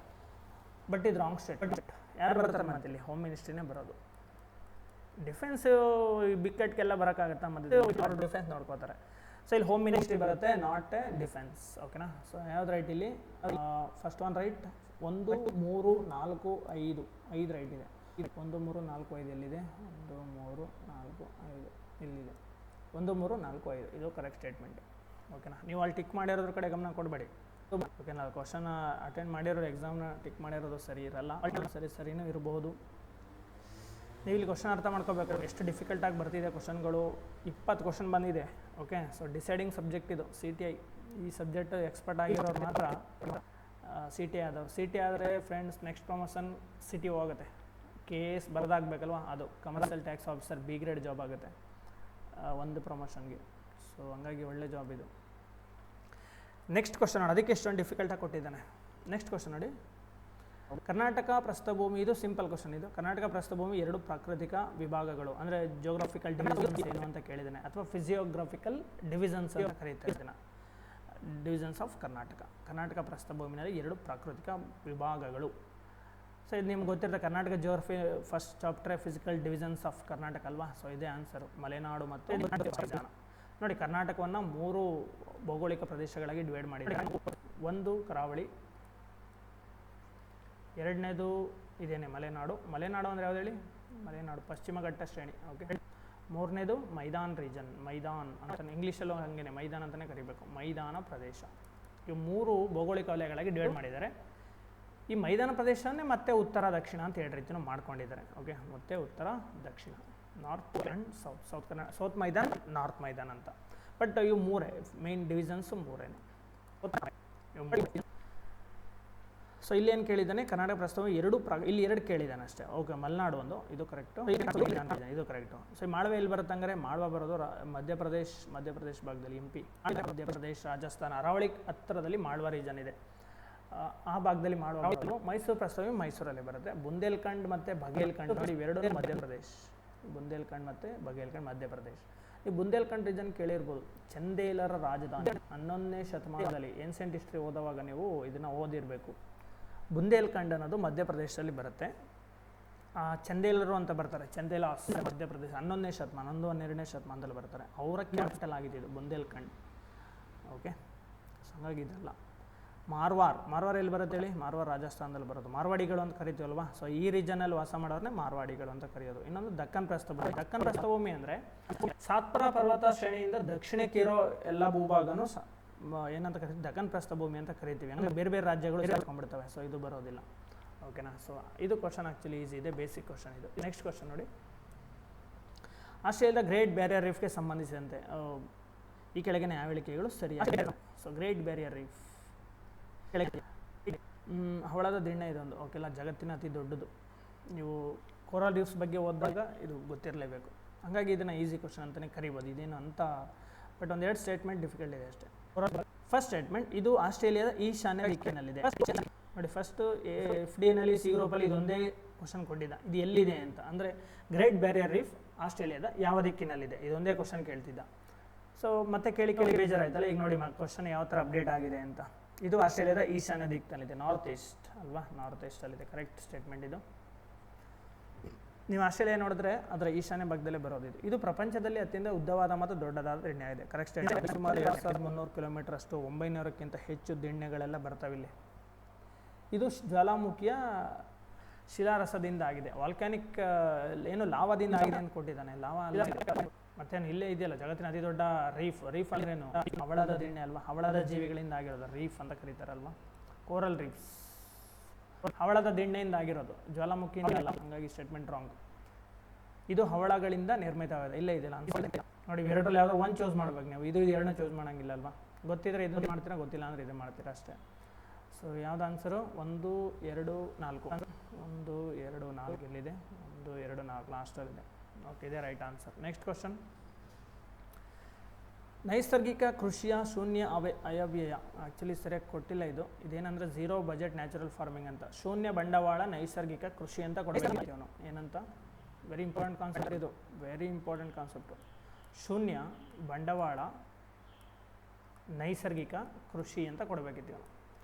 ಬಟ್ ಇದು ರಾಂಗ್ ಸ್ಟೇಟ್ಮೆಂಟ್. ಯಾರು ಬರ್ತಾರೆ ಮತ್ತೆ ಇಲ್ಲಿ? ಹೋಮ್ ಮಿನಿಸ್ಟ್ರಿನೇ ಬರೋದು. ಡಿಫೆನ್ಸ್ ಬಿಕ್ಕಟ್ಗೆಲ್ಲ ಬರೋಕ್ಕಾಗತ್ತಾ? ಮತ್ತೆ ಅವರು ಡಿಫೆನ್ಸ್ ನೋಡ್ಕೋತಾರೆ. ಸೊ ಇಲ್ಲಿ ಹೋಮ್ ಮಿನಿಸ್ಟ್ರಿ ಬರುತ್ತೆ, ನಾಟ್ ಡಿಫೆನ್ಸ್. ಓಕೆನಾ, ಸೊ ಯಾವ್ದು ರೈಟ್ ಇಲ್ಲಿ? First one right. 1, 3, 4, 5 ರೈಟ್ ಇದೆ. 1, 3, 4, 5 ಎಲ್ಲಿದೆ? 1, 3, 4, 5 ಇಲ್ಲಿದೆ. 1, 3, 4, 5 ಇದು ಕರೆಕ್ಟ್ ಸ್ಟೇಟ್ಮೆಂಟ್. ಓಕೆನಾ, ನೀವು ಅಲ್ಲಿ ಟಿಕ್ ಮಾಡಿರೋದ್ರ ಕಡೆ ಗಮನ ಕೊಡಬೇಡಿ. ಓಕೆನಾ, ಕ್ವಶನ್ ಅಟೆಂಡ್ ಮಾಡಿರೋರು ಎಕ್ಸಾಮ್ನ ಟಿಕ್ ಮಾಡಿರೋದು ಸರಿ ಇರಲ್ಲ, ಸರಿನೂ ಇರಬಹುದು. ನೀವು ಇಲ್ಲಿ ಕ್ವಶನ್ ಅರ್ಥ ಮಾಡ್ಕೋಬೇಕು, ಎಷ್ಟು ಡಿಫಿಕಲ್ಟಾಗಿ ಬರ್ತಿದೆ ಕ್ವಶನ್ಗಳು. 20 ಕ್ವಶನ್ ಬಂದಿದೆ. ಓಕೆ, ಸೊ ಡಿಸೈಡಿಂಗ್ ಸಬ್ಜೆಕ್ಟ್ ಇದು. CTI ಈ ಸಬ್ಜೆಕ್ಟ್ ಎಕ್ಸ್ಪರ್ಟ್ ಆಗಿರೋರು ಮಾತ್ರ CTI ಆದವ್ರು. CTI ಆದರೆ ಫ್ರೆಂಡ್ಸ್ ನೆಕ್ಸ್ಟ್ ಪ್ರಮೋಷನ್ CTO ಆಗುತ್ತೆ. KS ಬರೆದಾಗಬೇಕಲ್ವ, ಅದು commercial tax officer, B grade job ಆಗುತ್ತೆ ಒಂದು ಪ್ರಮೋಷನ್ಗೆ. ಸೊ ಹಂಗಾಗಿ ಒಳ್ಳೆ ಜಾಬ್ ಇದು. ನೆಕ್ಸ್ಟ್ ಕ್ವಶನ್ ನೋಡಿ, ಅದಕ್ಕೆ ಎಷ್ಟೊಂದು ಡಿಫಿಕಲ್ಟಾಗಿ ಕೊಟ್ಟಿದ್ದಾನೆ. ನೆಕ್ಸ್ಟ್ ಕ್ವಶನ್ ನೋಡಿ, ಕರ್ನಾಟಕ ಪ್ರಸ್ಥಭೂಮಿ. ಇದು ಸಿಂಪಲ್ ಕ್ವಶನ್. ಇದು ಕರ್ನಾಟಕ ಪ್ರಸ್ಥಭೂಮಿ 2 ಪ್ರಾಕೃತಿಕ ವಿಭಾಗಗಳು. ಅಂದರೆ ಜಿಯೋಗ್ರಫಿಕಲ್ ಡಿವಿಷನ್ಸ್ ಏನು ಅಂತ ಕೇಳಿದ್ದಾನೆ, ಅಥವಾ ಫಿಸಿಯೋಗ್ರಫಿಕಲ್ ಡಿವಿಷನ್ಸ್ ಅಂತ ಕರೀತಾ ಇದ್ದಾನೆ. ಡಿವಿಷನ್ಸ್ ಆಫ್ ಕರ್ನಾಟಕ ಪ್ರಸ್ಥಭೂಮಿನಲ್ಲಿ 2 ಪ್ರಾಕೃತಿಕ ವಿಭಾಗಗಳು. ಸೊ ಇದು ನಿಮ್ಗೆ ಗೊತ್ತಿರುತ್ತೆ, ಕರ್ನಾಟಕ ಜಿಯೋಗ್ರಫಿ ಫಸ್ಟ್ ಚಾಪ್ಟ್ರೆ ಫಿಸಿಕಲ್ ಡಿವಿಷನ್ಸ್ ಆಫ್ ಕರ್ನಾಟಕ ಅಲ್ವಾ. ಸೊ ಇದೇ ಆನ್ಸರು, ಮಲೆನಾಡು ಮತ್ತು ನೋಡಿ ಕರ್ನಾಟಕವನ್ನು 3 ಭೌಗೋಳಿಕ ಪ್ರದೇಶಗಳಾಗಿ ಡಿವೈಡ್ ಮಾಡಿದ್ದಾರೆ. ಒಂದು ಕರಾವಳಿ, ಎರಡನೇದು ಇದೇನೆ ಮಲೆನಾಡು. ಮಲೆನಾಡು ಅಂದರೆ ಯಾವ್ದು ಹೇಳಿ? ಮಲೆನಾಡು ಪಶ್ಚಿಮ ಘಟ್ಟ ಶ್ರೇಣಿ. ಓಕೆ. ಮೂರನೇದು ಮೈದಾನ್ ರೀಜನ್, ಮೈದಾನ್ ಅಂತ ಇಂಗ್ಲೀಷಲ್ಲೂ ಹಾಗೇನೆ ಮೈದಾನ ಅಂತಲೇ ಕರಿಬೇಕು, ಮೈದಾನ ಪ್ರದೇಶ. ಇವು 3 ಭೌಗೋಳಿಕ ವಲಯಗಳಾಗಿ ಡಿವೈಡ್ ಮಾಡಿದ್ದಾರೆ. ಈ ಮೈದಾನ ಪ್ರದೇಶವನ್ನೇ ಮತ್ತೆ ಉತ್ತರ ದಕ್ಷಿಣ ಅಂತ 2 ರೀತಿಯೂ ಮಾಡ್ಕೊಂಡಿದ್ದಾರೆ. ಓಕೆ, ಮತ್ತೆ ಉತ್ತರ ದಕ್ಷಿಣ, north and south. South maidan, north maidan ಅಂತ. ಬಟ್ ಇವು 3 ಮೇನ್ ಡಿವಿಷನ್ಸು 3. ಸೊ ಇಲ್ಲಿ ಏನು ಕೇಳಿದ್ದಾನೆ? ಕರ್ನಾಟಕ ಪ್ರಸ್ತುತ ಇಲ್ಲಿ 2 ಕೇಳಿದ್ದಾನೆ ಅಷ್ಟೇ. ಓಕೆ, ಮಲೆನಾಡು ಒಂದು, ಇದು ಕರೆಕ್ಟು, ಇದು ಕರೆಕ್ಟು. ಸೊ ಮಾಳ್ವೆ ಎಲ್ಲಿ ಬರುತ್ತೆ ಅಂದರೆ, ಮಾಳ್ವ ಬರೋದು ಮಧ್ಯಪ್ರದೇಶ್ ಭಾಗದಲ್ಲಿ, MP, ಮಧ್ಯಪ್ರದೇಶ್, ರಾಜಸ್ಥಾನ, ಅರಾವಳಿ ಹತ್ತಿರದಲ್ಲಿ ಮಾಳ್ವ ರೀಜನ್ ಇದೆ, ಆ ಭಾಗದಲ್ಲಿ ಮಾಳ್ವ. ಮೈಸೂರು ಪ್ರಸ್ತುತ ಮೈಸೂರಲ್ಲಿ ಬರುತ್ತೆ. ಬುಂದೇಲ್ಖಂಡ್ ಮತ್ತು ಬಘೇಲ್ಖಂಡ್ ನೋಡಿ ಇವೆರಡೂ ಮಧ್ಯಪ್ರದೇಶ್. ಬುಂದೇಲ್ಖಂಡ್ ಮತ್ತು ಬಘೇಲ್ಖಂಡ್ ಮಧ್ಯಪ್ರದೇಶ್. ಈ ಬುಂದೇಲ್ಖಂಡ್ ರೀಜನ್ ಕೇಳಿರ್ಬೋದು. ಚಂದೇಲರ ರಾಜಧಾನಿ 11ನೇ ಶತಮಾನದಲ್ಲಿ ಏನ್ಸೆಂಟ್ ಹಿಸ್ಟ್ರಿ ಓದುವಾಗ ನೀವು ಇದನ್ನು ಓದಿರಬೇಕು. ಬುಂದೇಲ್ಖಂಡ್ ಅನ್ನೋದು ಮಧ್ಯಪ್ರದೇಶದಲ್ಲಿ ಬರುತ್ತೆ. ಚಂದೇಲರು ಅಂತ ಬರ್ತಾರೆ, ಚಂದೇಲಾಸ್ ಮಧ್ಯಪ್ರದೇಶ, 11ನೇ ಶತಮಾನ, 12ನೇ ಶತಮಾನದಲ್ಲಿ ಬರ್ತಾರೆ. ಅವರ ಕ್ಯಾಪಿಟಲ್ ಆಗಿದೆ ಇದು ಬುಂದೇಲ್ಖಂಡ್. ಓಕೆ, ಹಾಗಾಗಿ ಇದಲ್ಲ. ಮಾರ್ವಾರ್ ಎಲ್ಲಿ ಬರುತ್ತೆ ಹೇಳಿ? ಮಾರ್ವಾರ್ ರಾಜಸ್ಥಾನದಲ್ಲಿ ಬರೋದು. ಮಾರ್ವಾಡಿಗಳು ಅಂತ ಕರಿತೀವಲ್ವಾ? ಸೊ ಈ ರೀಜನಲ್ಲಿ ವಾಸ ಮಾಡೋರನ್ನೇ ಮಾರ್ವಾಡಿಗಳು ಅಂತ ಕರೆಯೋದು. ಇನ್ನೊಂದು ದಕ್ಕನ್ ಪ್ರಸ್ಥಭೂಮಿ. ದಕ್ಕನ್ ಪ್ರಸ್ಥಭೂಮಿ ಅಂದರೆ ಸಾತ್ಪುರ ಪರ್ವತ ಶ್ರೇಣಿಯಿಂದ ದಕ್ಷಿಣಕ್ಕೆ ಇರೋ ಎಲ್ಲ ಭೂಭಾಗನೂ ಏನಂತ ಕರಿತೀವಿ? ದಕ್ಕನ್ ಪ್ರಸ್ಥಭೂಮಿ ಅಂತ ಕರಿತೀವಿ. ಅಂದರೆ ಬೇರೆ ಬೇರೆ ರಾಜ್ಯಗಳು ಸೇರ್ಕೊಂಡ್ಬಿಡ್ತವೆ. ಸೊ ಇದು ಬರೋದಿಲ್ಲ. ಓಕೆನಾ? ಸೊ ಇದು ಕ್ವಶನ್ ಆ್ಯಕ್ಚುಲಿ ಈಸಿ ಇದೆ, ಬೇಸಿಕ್ ಕ್ವಶನ್ ಇದು. ನೆಕ್ಸ್ಟ್ ಕ್ವಶನ್ ನೋಡಿ. ಆಸ್ಟ್ರೇಲಿಯಾದ ಗ್ರೇಟ್ ಬ್ಯಾರಿಯರ್ ರೀಫ್ಗೆ ಸಂಬಂಧಿಸಿದಂತೆ ಈ ಕೆಳಗಿನ ಯಾವ ಹೇಳಿಕೆಗಳು ಸರಿಯಾಗಿದೆ? ಸೊ ಗ್ರೇಟ್ ಬ್ಯಾರಿಯರ್ ರೀಫ್ ಹವಳದ ದಿಣ್ಣೆ ಇದೊಂದು. ಓಕೆಲ್ಲ, ಜಗತ್ತಿನ ಅತಿ ದೊಡ್ಡದು. ನೀವು ಕೋರಲ್ ರೀಫ್ಸ್ ಬಗ್ಗೆ ಓದಿದಾಗ ಇದು ಗೊತ್ತಿರಲೇಬೇಕು. ಹಾಗಾಗಿ ಇದನ್ನು ಈಸಿ ಕ್ವಶನ್ ಅಂತಲೇ ಕರಿಬೋದು. ಇದೇನು ಅಂತ ಬಟ್ 1-2 ಸ್ಟೇಟ್ಮೆಂಟ್ ಡಿಫಿಕಲ್ಟ್ ಇದೆ ಅಷ್ಟೇ. ಫಸ್ಟ್ ಸ್ಟೇಟ್ಮೆಂಟ್, ಇದು ಆಸ್ಟ್ರೇಲಿಯಾದ ಈಶಾನ್ಯ ದಿಕ್ಕಿನಲ್ಲಿದೆ. ನೋಡಿ, ಫಸ್ಟು FD-ನಲ್ಲಿ ಸಿ ಗ್ರೂಪಲ್ಲಿ ಇದೊಂದೇ ಕ್ವಶನ್ ಕೊಟ್ಟಿದ್ದ, ಇದು ಎಲ್ಲಿದೆ ಅಂತ. ಅಂದರೆ ಗ್ರೇಟ್ ಬ್ಯಾರಿಯರ್ ರೀಫ್ ಆಸ್ಟ್ರೇಲಿಯಾದ ಯಾವ ದಿಕ್ಕಿನಲ್ಲಿದೆ, ಇದೊಂದೇ ಕ್ವಶನ್ ಕೇಳ್ತಿದ್ದ. ಸೊ ಮತ್ತೆ ಕೇಳಿ ಬೇಜಾರಾಯ್ತಲ್ಲ. ಈಗ ನೋಡಿ ಕ್ವಶನ್ ಯಾವ ಥರ ಅಪ್ಡೇಟ್ ಆಗಿದೆ ಅಂತ. ಇದು ಆಸ್ಟ್ರೇಲಿಯಾದ ಈಶಾನ್ಯ ದಿಕ್ಕಿನಲ್ಲಿದೆ, ನಾರ್ತ್ ಈಸ್ಟ್ ಅಲ್ವಾ? ನಾರ್ತ್ ಈಸ್ಟಲ್ಲಿದೆ. ಕರೆಕ್ಟ್ ಸ್ಟೇಟ್ಮೆಂಟ್ ಇದು. ನೀವು ಆಸ್ಟ್ರೇಲಿಯಾ ನೋಡಿದ್ರೆ ಅದರ ಈಶಾನ್ಯ ಭಾಗದಲ್ಲೇ ಬರೋದು. ಇದು ಪ್ರಪಂಚದಲ್ಲಿ ಅತ್ಯಂತ ಉದ್ದವಾದ ಮತ್ತು ದೊಡ್ಡದಾದ ದಿಣ್ಣೆ ಇದೆ. Correct statement. ಸುಮಾರು 2300 ಕಿಲೋಮೀಟರ್ ಅಷ್ಟು, 900ಕ್ಕಿಂತ ಹೆಚ್ಚು ದಿಣ್ಣೆಗಳೆಲ್ಲ ಬರ್ತಾವೆ ಇಲ್ಲಿ. ಇದು ಜ್ವಾಲಾಮುಖಿಯ ಶಿಲಾರಸದಿಂದ ಆಗಿದೆ. ವಾಲ್ಕ್ಯಾನಿಕ್ ಏನು ಲಾವಾದಿಂದ ಆಗಿದೆ ಅಂತ ಕೊಟ್ಟಿದ್ದಾನೆ. ಲಾವಾ ಅಲ್ಲ, ಮತ್ತೇನು ಇಲ್ಲೇ ಇದೆಯಲ್ಲ ಜಗತ್ತಿನ ಅತಿ ದೊಡ್ಡ ರೀಫ್ ಅಂದ್ರೇನು? ಹವಳದ ದಿಣ್ಣೆ ಅಲ್ವಾ? ಹವಳದ ಜೀವಿಗಳಿಂದ ಆಗಿರೋದು ರೀಫ್ ಅಂತ ಕರೀತಾರಲ್ವಾ? ಕೋರಲ್ ರೀಫ್ಸ್ ಹವಳದ ದಿಣ್ಣೆಯಿಂದ ಆಗಿರೋದು, ಜ್ವಾಲಾಮುಖಿಯಿಂದ ಅಲ್ಲ. ಹಾಗಾಗಿ ಸ್ಟೇಟ್ಮೆಂಟ್ ರಾಂಗ್. ಇದು ಹವಳಗಳಿಂದ ನಿರ್ಮಿತವಾಗಿದೆ. ಇಲ್ಲೇ ಇದೆಯಲ್ಲ ಅನ್ಸುತ್ತೆ ನೋಡಿ. ಎರಡರಲ್ಲಿ ಯಾವುದೋ ಒಂದು ಚೂಸ್ ಮಾಡ್ಬೇಕು ನೀವು. ಇದು 2ನ್ನ ಚೂಸ್ ಮಾಡೋಂಗಿಲ್ಲ ಅಲ್ವಾ? ಗೊತ್ತಿದ್ರೆ ಇದನ್ನು ಮಾಡ್ತೀರಾ, ಗೊತ್ತಿಲ್ಲ ಅಂದರೆ ಇದು ಮಾಡ್ತೀರಾ ಅಷ್ಟೇ. ಸೊ ಯಾವ್ದು ಆನ್ಸರು? 1, 2, 4. 1, 2, 4 ಇಲ್ಲಿದೆ. 1, 2, 4 ಲಾಸ್ಟಲ್ಲಿದೆ. ಓಕೆ, ಇದೇ ರೈಟ್ ಆನ್ಸರ್. Next question. ನೈಸರ್ಗಿಕ ಕೃಷಿಯ ಶೂನ್ಯ ಅಯವ್ಯಯ. ಆ್ಯಕ್ಚುಲಿ ಸರಿಯಾಗಿ ಕೊಟ್ಟಿಲ್ಲ ಇದು. ಇದೇನಂದರೆ 0 ಬಜೆಟ್ ನ್ಯಾಚುರಲ್ ಫಾರ್ಮಿಂಗ್ ಅಂತ. ಶೂನ್ಯ ಬಂಡವಾಳ ನೈಸರ್ಗಿಕ ಕೃಷಿ ಅಂತ ಕೊಡಬೇಕು ನಾವು. ಏನಂತ? ವೆರಿ ಇಂಪಾರ್ಟೆಂಟ್ ಕಾನ್ಸೆಪ್ಟ್ ಇದು, ವೆರಿ ಇಂಪಾರ್ಟೆಂಟ್ ಕಾನ್ಸೆಪ್ಟು. ಶೂನ್ಯ ಬಂಡವಾಳ ನೈಸರ್ಗಿಕ ಕೃಷಿ ಅಂತ ಕೊಡಬೇಕಿತ್ತು ನಾವು.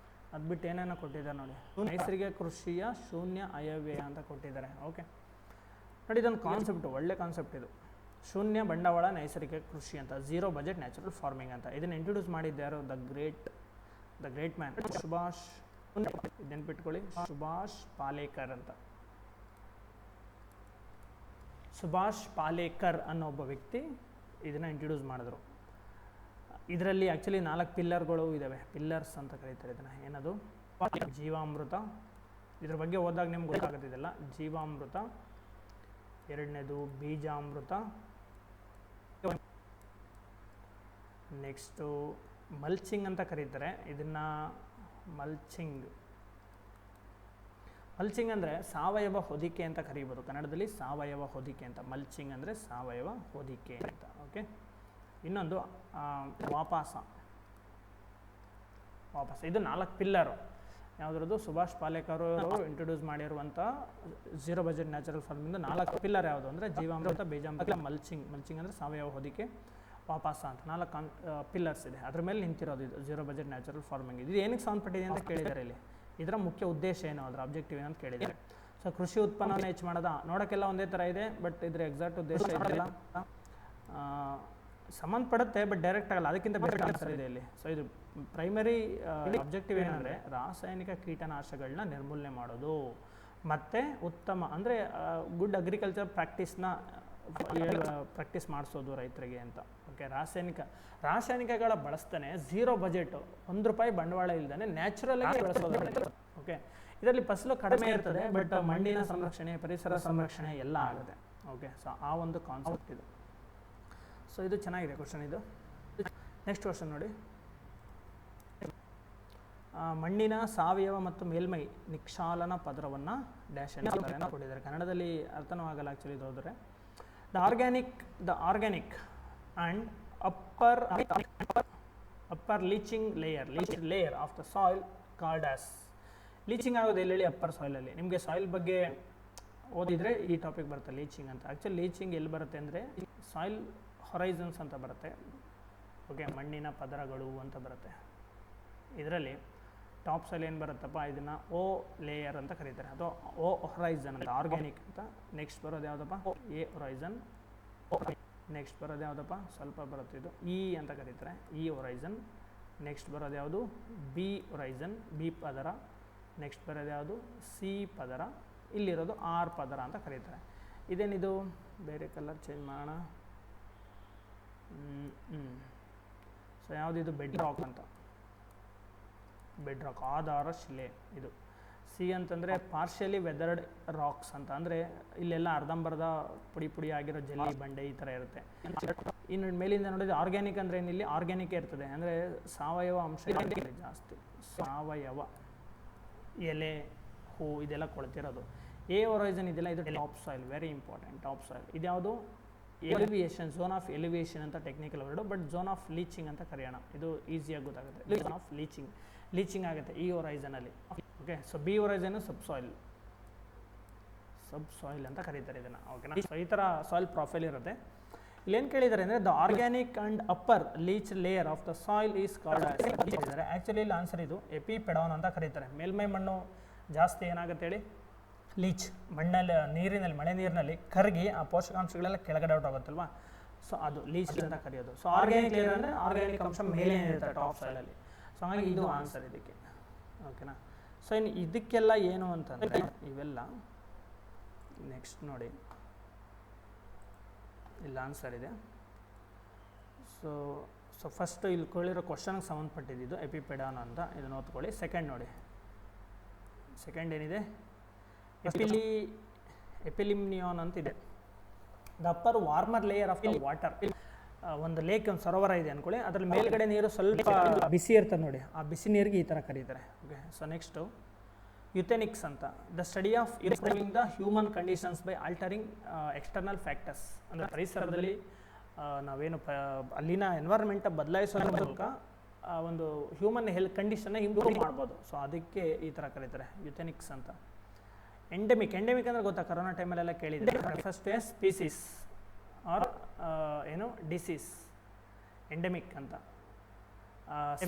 ಅದು ಬಿಟ್ಟು ಏನೇನೋ ಕೊಟ್ಟಿದ್ದಾರೆ ನೋಡಿ. ನೈಸರ್ಗಿಕ ಕೃಷಿಯ ಶೂನ್ಯ ಅಯವ್ಯಯ ಅಂತ ಕೊಟ್ಟಿದ್ದಾರೆ. ಓಕೆ ನೋಡಿ, ಇದೊಂದು ಕಾನ್ಸೆಪ್ಟು, ಒಳ್ಳೆ ಕಾನ್ಸೆಪ್ಟ್ ಇದು. ಶೂನ್ಯ ಬಂಡವಾಳ ನೈಸರ್ಗಿಕ ಕೃಷಿ ಅಂತ, 0 ಬಜೆಟ್ ನ್ಯಾಚುರಲ್ ಫಾರ್ಮಿಂಗ್ ಅಂತ. ಇದನ್ನು ಇಂಟ್ರೊಡ್ಯೂಸ್ ಮಾಡಿದ್ದಾರು ದ ಗ್ರೇಟ್ ಮ್ಯಾನ್ ಸುಭಾಷ್. ನೆನ್ಪಿಟ್ಕೊಳ್ಳಿ, ಸುಭಾಷ್ ಪಾಲೇಕರ್ ಅಂತ. ಸುಭಾಷ್ ಪಾಲೇಕರ್ ಅನ್ನೋ ಒಬ್ಬ ವ್ಯಕ್ತಿ ಇದನ್ನು ಇಂಟ್ರೊಡ್ಯೂಸ್ ಮಾಡಿದ್ರು. ಇದರಲ್ಲಿ ಆ್ಯಕ್ಚುಲಿ 4 ಪಿಲ್ಲರ್ಗಳು ಇದ್ದಾವೆ. ಪಿಲ್ಲರ್ಸ್ ಅಂತ ಕರೀತಾರೆ ಇದನ್ನು. ಏನದು? ಜೀವಾಮೃತ. ಇದ್ರ ಬಗ್ಗೆ ಓದಿದಾಗ ನಿಮ್ಗೆ ಗೊತ್ತಾಗುತ್ತಿದೆಲ್ಲ. ಜೀವಾಮೃತ, ಎರಡನೇದು ಬೀಜಾಮೃತ, ನೆಕ್ಸ್ಟು ಮಲ್ಚಿಂಗ್ ಅಂತ ಕರೀತಾರೆ ಇದನ್ನು. ಮಲ್ಚಿಂಗ್ ಅಂದರೆ ಸಾವಯವ ಹೊದಿಕೆ ಅಂತ ಕರೀಬೋದು ಕನ್ನಡದಲ್ಲಿ. ಸಾವಯವ ಹೊದಿಕೆ ಅಂತ. ಮಲ್ಚಿಂಗ್ ಅಂದರೆ ಸಾವಯವ ಹೊದಿಕೆ ಅಂತ. ಓಕೆ, ಇನ್ನೊಂದು ವಾಪಾಸ. ಇದು 4 ಪಿಲ್ಲರು. ಯಾವುದ್ರದ್ದು? ಸುಭಾಷ್ ಪಾಲೇಕರ್ ಅವರು ಇಂಟ್ರೊಡ್ಯೂಸ್ ಮಾಡಿರುವಂಥ 0 ಬಜೆಟ್ ನ್ಯಾಚುರಲ್ ಫಾರ್ಮಿಂದ 4 ಪಿಲ್ಲರ್ ಯಾವುದು ಅಂದರೆ ಜೀವಾಮೃತ, ಬೀಜಾಮೃತ, ಮಲ್ಚಿಂಗ್ ಅಂದರೆ ಸಾವಯವ ಹೊದಿಕೆ, ವಾಪಾಸ ಅಂತ 4 ಪಿಲ್ಲರ್ಸ್ ಇದೆ. ಅದ್ರ ಮೇಲೆ ನಿಂತಿರೋದು ಇದು 0 ಬಜೆಟ್ ನ್ಯಾಚುರಲ್ ಫಾರ್ಮಿಂಗ್. ಇದು ಏನಕ್ಕೆ ಸಂಬಂಧಪಟ್ಟಿದೆ ಅಂತ ಕೇಳಿದ್ದಾರೆ ಇಲ್ಲಿ. ಇದರ ಮುಖ್ಯ ಉದ್ದೇಶ ಏನು, ಅದರ ಆಬ್ಜೆಕ್ಟಿವ್ ಏನಂತ ಕೇಳಿದ್ದಾರೆ. ಸೊ ಕೃಷಿ ಉತ್ಪನ್ನವನ್ನು ಹೆಚ್ಚು ಮಾಡೋದ. ನೋಡೋಕ್ಕೆಲ್ಲ ಒಂದೇ ಥರ ಇದೆ, ಬಟ್ ಇದರ ಎಕ್ಸಾಕ್ಟ್ ಉದ್ದೇಶ ಇದೆಲ್ಲ ಸಂಬಂಧಪಡುತ್ತೆ ಬಟ್ ಡೈರೆಕ್ಟ್ ಆಗಲ್ಲ, ಅದಕ್ಕಿಂತ ಬೇರೆ ಆನ್ಸರ್ ಇದೆ ಇಲ್ಲಿ. ಸೊ ಇದು ಪ್ರೈಮರಿ ಆಬ್ಜೆಕ್ಟಿವ್ ಏನಂದರೆ ರಾಸಾಯನಿಕ ಕೀಟನಾಶಕಗಳನ್ನ ನಿರ್ಮೂಲನೆ ಮಾಡೋದು ಮತ್ತು ಉತ್ತಮ ಅಂದರೆ ಗುಡ್ ಅಗ್ರಿಕಲ್ಚರ್ ಪ್ರಾಕ್ಟೀಸ್ನ ಪ್ರಾಕ್ಟೀಸ್ ಮಾಡಿಸೋದು ರೈತರಿಗೆ ಅಂತ. ಓಕೆ, ರಾಸಾಯನಿಕಗಳ ಬಳಸ್ತಾನೆ ಝೀರೋ ಬಜೆಟು, ₹1 ಬಂಡವಾಳ ಇಲ್ದೇ ನ್ಯಾಚುರಲ್ ಆಗಿ ಬಳಸೋದು. ಓಕೆ, ಇದರಲ್ಲಿ ಫಸಲು ಕಡಿಮೆ ಇರ್ತದೆ ಬಟ್ ಮಣ್ಣಿನ ಸಂರಕ್ಷಣೆ, ಪರಿಸರ ಸಂರಕ್ಷಣೆ ಎಲ್ಲ ಆಗುತ್ತೆ. ಓಕೆ, ಸೊ ಆ ಒಂದು ಕಾನ್ಸೆಪ್ಟ್ ಇದು. ಸೊ ಇದು ಚೆನ್ನಾಗಿದೆ ಕ್ವಶನ್ ಇದು. ನೆಕ್ಸ್ಟ್ ಕ್ವಶನ್ ನೋಡಿ, ಮಣ್ಣಿನ ಸಾವಯವ ಮತ್ತು ಮೇಲ್ಮೈ ನಿಕ್ಷಾಲನ ಪದರವನ್ನು ಡ್ಯಾಶ್ ಎನ್ನುತ್ತಾರೆ ಕೊಟ್ಟಿದ್ದಾರೆ. ಕನ್ನಡದಲ್ಲಿ ಅರ್ಥನೂ ಆಗಲ್ಲ ಆ್ಯಕ್ಚುಲಿ ಇದು ಹೋದರೆ. The organic and upper leaching layer of the soil called as. Leaching ಆಗೋದು ಎಲ್ಲೆಲ್ಲಿ? ಅಪ್ಪರ್ ಸಾಯಿಲಲ್ಲಿ. ನಿಮಗೆ ಸಾಯಿಲ್ ಬಗ್ಗೆ ಓದಿದರೆ ಈ ಟಾಪಿಕ್ ಬರುತ್ತೆ ಲೀಚಿಂಗ್ ಅಂತ. ಆ್ಯಕ್ಚುಲಿ ಲೀಚಿಂಗ್ ಎಲ್ಲಿ ಬರುತ್ತೆ ಅಂದರೆ ಸಾಯಿಲ್ ಹೊರೈಸನ್ಸ್ ಅಂತ ಬರುತ್ತೆ. ಓಕೆ, ಮಣ್ಣಿನ ಪದರಗಳು ಅಂತ ಬರುತ್ತೆ. ಇದರಲ್ಲಿ ಟಾಪ್ ಸಾಯಿಲ್ ಏನು ಬರುತ್ತಪ್ಪ, ಇದನ್ನು ಓ ಲೇಯರ್ ಅಂತ ಕರೀತಾರೆ, ಅಥವಾ ಓ ಹೊರೈಸನ್ ಅಂತ, ಆರ್ಗ್ಯಾನಿಕ್ ಅಂತ. ನೆಕ್ಸ್ಟ್ ಬರೋದು ಯಾವುದಪ್ಪ? A horizon. ನೆಕ್ಸ್ಟ್ ಬರೋದು ಯಾವುದಪ್ಪ? ಸ್ವಲ್ಪ ಬರುತ್ತೆ ಇದು ಇ ಅಂತ ಕರೀತಾರೆ, ಇ ಹೊರೈಸನ್. ನೆಕ್ಸ್ಟ್ ಬರೋದು ಯಾವುದು? ಬಿ ಹೊರೈಸನ್, ಬಿ ಪದರ. ನೆಕ್ಸ್ಟ್ ಬರೋದು ಯಾವುದು? ಸಿ ಪದರ. ಇಲ್ಲಿರೋದು ಆರ್ ಪದರ ಅಂತ ಕರೀತಾರೆ. ಇದೇನಿದು? ಬೇರೆ ಕಲರ್ ಚೇಂಜ್ ಮಾಡೋಣ. ಸೊ ಯಾವುದಿದು? ಬೆಡ್ ರಾಕ್ ಅಂತ. ಬೆಡ್ ರಾಕ್, ಆಧಾರ ಶಿಲೆ ಇದು. ಸಿ ಅಂತಂದರೆ ಪಾರ್ಷಿಯಲಿ ವೆದರ್ಡ್ ರಾಕ್ಸ್ ಅಂತ, ಅಂದರೆ ಇಲ್ಲೆಲ್ಲ ಅರ್ಧಂಬರ್ಧ ಪುಡಿ ಆಗಿರೋ ಜಲ್ಲಿ ಬಂಡೆ ಈ ಥರ ಇರುತ್ತೆ. ಇನ್ನು ಮೇಲಿಂದ ನೋಡಿದ್ರೆ ಆರ್ಗ್ಯಾನಿಕ್ ಅಂದರೆ ಏನಿಲ್ಲಿ ಆರ್ಗ್ಯಾನಿಕ್ ಇರ್ತದೆ, ಅಂದರೆ ಸಾವಯವ ಅಂಶ ಜಾಸ್ತಿ. ಸಾವಯವ ಎಲೆ, ಹೂ ಇದೆಲ್ಲ ಕೊಳ್ತಿರೋದು. ಎ ಹೊರೈಸನ್ ಇದೆಲ್ಲ ಇದು top soil, very important. Top soil ಇದ್ಯಾವುದು? ಎಲಿವಿಯೇಷನ್, ಝೋನ್ ಆಫ್ ಎಲಿವೇಷನ್ ಅಂತ technical word, but zone of leaching ಅಂತ ಕರೆಯೋಣ, ಇದು ಈಸಿಯಾಗಿ ಗೊತ್ತಾಗುತ್ತೆ. ಝೋನ್ ಆಫ್ ಲೀಚಿಂಗ್ ಆಗುತ್ತೆ ಈ ಹೊರೈಸನಲ್ಲಿ. ಓಕೆ, ಸೊ ಬಿ ಹೊರೈಸನ್ ಸಬ್ ಸಾಯಿಲ್ ಅಂತ ಕರೀತಾರೆ ಇದನ್ನು. ಓಕೆನಾ? ಸೊ ಈ ಥರ ಸಾಯಿಲ್ ಪ್ರೊಫೈಲ್ ಇರುತ್ತೆ. ಇಲ್ಲೇನು ಕೇಳಿದ್ದಾರೆ ಅಂದರೆ the organic and upper leach layer of the soil is called ಹೇಳಿದ್ದಾರೆ. ಆ್ಯಕ್ಚುಲಿ ಇಲ್ಲಿ ಆನ್ಸರ್ ಇದು ಎಪಿಪೆಡಾನ್ ಅಂತ ಕರೀತಾರೆ. ಮೇಲ್ಮೈ ಮಣ್ಣು ಜಾಸ್ತಿ ಏನಾಗುತ್ತೆ ಹೇಳಿ? ಲೀಚ್, ಮಣ್ಣಲ್ಲಿ ನೀರಿನಲ್ಲಿ, ಮಳೆ ನೀರಿನಲ್ಲಿ ಕರಗಿ ಆ ಪೋಷಕಾಂಶಗಳೆಲ್ಲ ಕೆಳಗಡೆ ಔಟ್ ಆಗುತ್ತಲ್ವಾ, ಸೊ ಅದು ಲೀಚ್ ಅಂತ ಕರೆಯೋದು. ಸೊ ಆರ್ಗ್ಯಾನಿಕ್ ಲೇಯರ್ ಅಂದರೆ ಆರ್ಗ್ಯಾನಿಕ್ ಅಂಶ ಮೇಲೆ ಇರುತ್ತೆ ಟಾಪ್ ಸಾಯಿಲಲ್ಲಿ. ಸೊ ಹಾಗಾಗಿ ಇದು ಆನ್ಸರ್ ಇದಕ್ಕೆ. ಓಕೆನಾ? ಸೊ ಇನ್ನು ಇದಕ್ಕೆಲ್ಲ ಏನು ಅಂತಂದರೆ ಇವೆಲ್ಲ ನೆಕ್ಸ್ಟ್ ನೋಡಿ, ಇಲ್ಲಿ ಆನ್ಸರ್ ಇದೆ. ಸೊ ಫಸ್ಟು ಇಲ್ಲಿ ಕೇಳಿರೋ ಕ್ವಶನ್ಗೆ ಸಂಬಂಧಪಟ್ಟಿದ್ದು ಎಪಿಪೆಡಾನ್ ಅಂತ, ಇದನ್ನು ಓದ್ಕೊಳ್ಳಿ. ಸೆಕೆಂಡ್ ನೋಡಿ, ಸೆಕೆಂಡ್ ಏನಿದೆ? ಎಪಿಲಿಮ್ನಿಯಾನ್ ಅಂತಿದೆ. The upper warmer layer of the water. ಒಂದು ಲೇಕ್, ಒಂದು ಸರೋವರ ಇದೆ ಅಂದ್ಕೊಳ್ಳಿ, ಅದರಲ್ಲಿ ಮೇಲ್ಗಡೆ ನೀರು ಸ್ವಲ್ಪ ಬಿಸಿ ಇರ್ತದೆ ನೋಡಿ, ಆ ಬಿಸಿ ನೀರಿಗೆ ಈ ಥರ ಕರೀತಾರೆ. ಓಕೆ, ಸೊ ನೆಕ್ಸ್ಟು ಯುಥೆನಿಕ್ಸ್ ಅಂತ. The study of improving the human conditions by altering external factors. ಅಂದರೆ ಪರಿಸರದಲ್ಲಿ ನಾವೇನು ಅಲ್ಲಿನ ಎನ್ವೈರ್ಮೆಂಟ್ ಬದಲಾಯಿಸೋದ್ರ ಮೂಲಕ ಒಂದು ಹ್ಯೂಮನ್ ಹೆಲ್ತ್ ಕಂಡೀಷನ್ನ ಇಂಪ್ರೂವ್ ಮಾಡ್ಬೋದು. ಸೊ ಅದಕ್ಕೆ ಈ ಥರ ಕರೀತಾರೆ ಯುಥೆನಿಕ್ಸ್ ಅಂತ. ಎಂಡೆಮಿಕ್ ಅಂದರೆ ಗೊತ್ತಾ, ಕರೋನಾ ಟೈಮಲ್ಲೆಲ್ಲ ಕೇಳಿದರೆ ಫಸ್ಟ್ ಸ್ಪೀಸೀಸ್ ಆರ್ ಏನು ಡಿಸೀಸ್, ಎಂಡೆಮಿಕ್ ಅಂತ.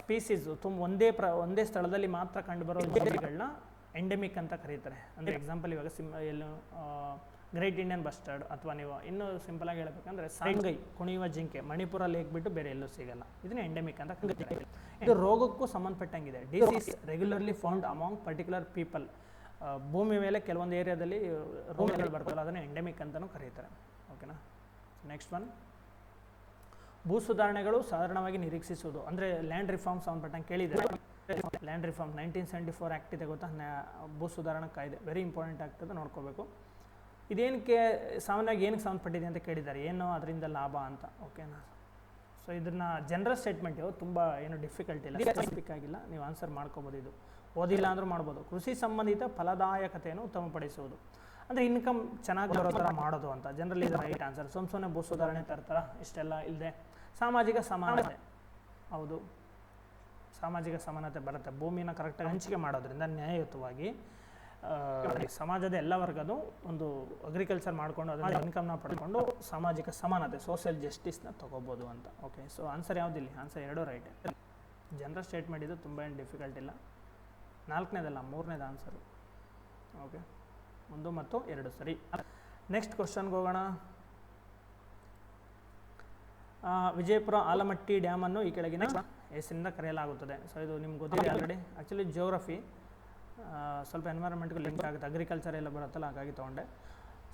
ಸ್ಪೀಸೀಸು ಒಂದೇ ಸ್ಥಳದಲ್ಲಿ ಮಾತ್ರ ಕಂಡುಬರೋ ಜೀವಿಗಳನ್ನ ಎಂಡೆಮಿಕ್ ಅಂತ ಕರೀತಾರೆ. ಅಂದರೆ ಎಕ್ಸಾಂಪಲ್ ಇವಾಗ ಏನು ಗ್ರೇಟ್ ಇಂಡಿಯನ್ ಬಸ್ಟರ್ಡ್, ಅಥವಾ ನೀವು ಇನ್ನೂ ಸಿಂಪಲಾಗಿ ಹೇಳಬೇಕಂದ್ರೆ ಸಾಂಗೈ, ಕುಣಿಯುವ ಜಿಂಕೆ, ಮಣಿಪುರ ಲೇಕ್ ಬಿಟ್ಟು ಬೇರೆ ಎಲ್ಲೂ ಸಿಗಲ್ಲ. ಇದನ್ನ ಎಂಡೆಮಿಕ್ ಅಂತ ಕರೀತಾರೆ. ಇದು ರೋಗಕ್ಕೂ ಸಂಬಂಧಪಟ್ಟಂಗಿದೆ. Disease regularly found among particular people. ಭೂಮಿ ಮೇಲೆ ಕೆಲವೊಂದು ಏರಿಯಾದಲ್ಲಿ ರೋಗಗಳು ಬರ್ತಲ್ಲ, ಅದನ್ನು ಎಂಡೆಮಿಕ್ ಅಂತಲೂ ಕರೀತಾರೆ. ಓಕೆನಾ? ನೆಕ್ಸ್ಟ್ ಒನ್, ಭೂ ಸುಧಾರಣೆಗಳು ಸಾಧಾರಣವಾಗಿ ನಿರೀಕ್ಷಿಸುವುದು. ಅಂದರೆ ಲ್ಯಾಂಡ್ ರಿಫಾರ್ಮ್ ಸಂಬಂಧಪಟ್ಟಂಗೆ ಕೇಳಿದ್ದಾರೆ. ಲ್ಯಾಂಡ್ ರಿಫಾರ್ಮ್ 1974 ಆ್ಯಕ್ಟ್ ಇದೆ ಗೊತ್ತಾ, ಭೂ ಸುಧಾರಣಾ ಕಾಯ್ದೆ, ವೆರಿ ಇಂಪಾರ್ಟೆಂಟ್ ಆಗ್ತದೆ, ನೋಡ್ಕೋಬೇಕು. ಇದೇನಕ್ಕೆ ಸಾಮಾನ್ಯವಾಗಿ ಏನಕ್ಕೆ ಸಂಬಂಧಪಟ್ಟಿದೆ ಅಂತ ಕೇಳಿದ್ದಾರೆ, ಏನು ಅದರಿಂದ ಲಾಭ ಅಂತ. ಓಕೆನಾ? ಸೊ ಇದನ್ನು ಜನರಲ್ ಸ್ಟೇಟ್ಮೆಂಟ್ ತುಂಬ ಏನು ಡಿಫಿಕಲ್ಟ್ ಇಲ್ಲ, ಸ್ಪೆಸಿಫಿಕ್ ಆಗಿಲ್ಲ, ನೀವು ಆನ್ಸರ್ ಮಾಡ್ಕೋಬೋದು. ಇದು ಓದಿಲ್ಲ ಅಂದರೂ ಮಾಡ್ಬೋದು. ಕೃಷಿ ಸಂಬಂಧಿತ ಫಲದಾಯಕತೆಯನ್ನು ಉತ್ತಮಪಡಿಸುವುದು, ಅಂದರೆ ಇನ್ಕಮ್ ಚೆನ್ನಾಗಿ ಬರೋ ಥರ ಮಾಡೋದು ಅಂತ. ಜನರಲಿ ಇದು ರೈಟ್ ಆನ್ಸರ್. ಸುಮ್ಮನೆ ಭೂ ಸುಧಾರಣೆ ತರ್ತಾರ, ಇಷ್ಟೆಲ್ಲ ಇಲ್ಲದೆ. ಸಾಮಾಜಿಕ ಸಮಾನತೆ, ಹೌದು, ಸಾಮಾಜಿಕ ಸಮಾನತೆ ಬರುತ್ತೆ. ಭೂಮಿನ ಕರೆಕ್ಟಾಗಿ ಹಂಚಿಕೆ ಮಾಡೋದ್ರಿಂದ ನ್ಯಾಯಯುತವಾಗಿ ಸಮಾಜದ ಎಲ್ಲ ವರ್ಗದ ಒಂದು ಅಗ್ರಿಕಲ್ಚರ್ ಮಾಡಿಕೊಂಡು ಅದರಿಂದ ಇನ್ಕಮ್ನ ಪಡ್ಕೊಂಡು ಸಾಮಾಜಿಕ ಸಮಾನತೆ, ಸೋಷಿಯಲ್ ಜಸ್ಟಿಸ್ನ ತೊಗೋಬೋದು ಅಂತ. ಓಕೆ, ಸೊ ಆನ್ಸರ್ ಯಾವುದಿಲ್ಲ? ಆನ್ಸರ್ ಎರಡೂ ರೈಟ್. ಜನರಲ್ ಸ್ಟೇಟ್ಮೆಂಟ್ ಇದು ತುಂಬ ಏನು ಡಿಫಿಕಲ್ಟ್ ಇಲ್ಲ. 4ನೇದಲ್ಲ, 3ನೇದು ಆನ್ಸರು. ಓಕೆ, 1 ಮತ್ತು 2 ಸರಿ. ನೆಕ್ಸ್ಟ್ ಕ್ವಶನ್ಗೆ ಹೋಗೋಣ. ವಿಜಯಪುರ ಆಲಮಟ್ಟಿ ಡ್ಯಾಮನ್ನು ಈ ಕೆಳಗಿನ ಹೆಸರಿಂದ ಕರೆಯಲಾಗುತ್ತದೆ. ಸೊ ಇದು ನಿಮ್ಗೆ ಗೊತ್ತಿದೆ ಆಲ್ರೆಡಿ. ಆ್ಯಕ್ಚುಲಿ ಜಿಯೋಗ್ರಫಿ ಸ್ವಲ್ಪ ಎನ್ವೈರನ್ಮೆಂಟ್ಗೆ ಲಿಂಕ್ ಆಗುತ್ತೆ, ಅಗ್ರಿಕಲ್ಚರ್ ಎಲ್ಲ ಬರುತ್ತಲ್ಲ, ಹಾಗಾಗಿ ತೊಗೊಂಡೆ.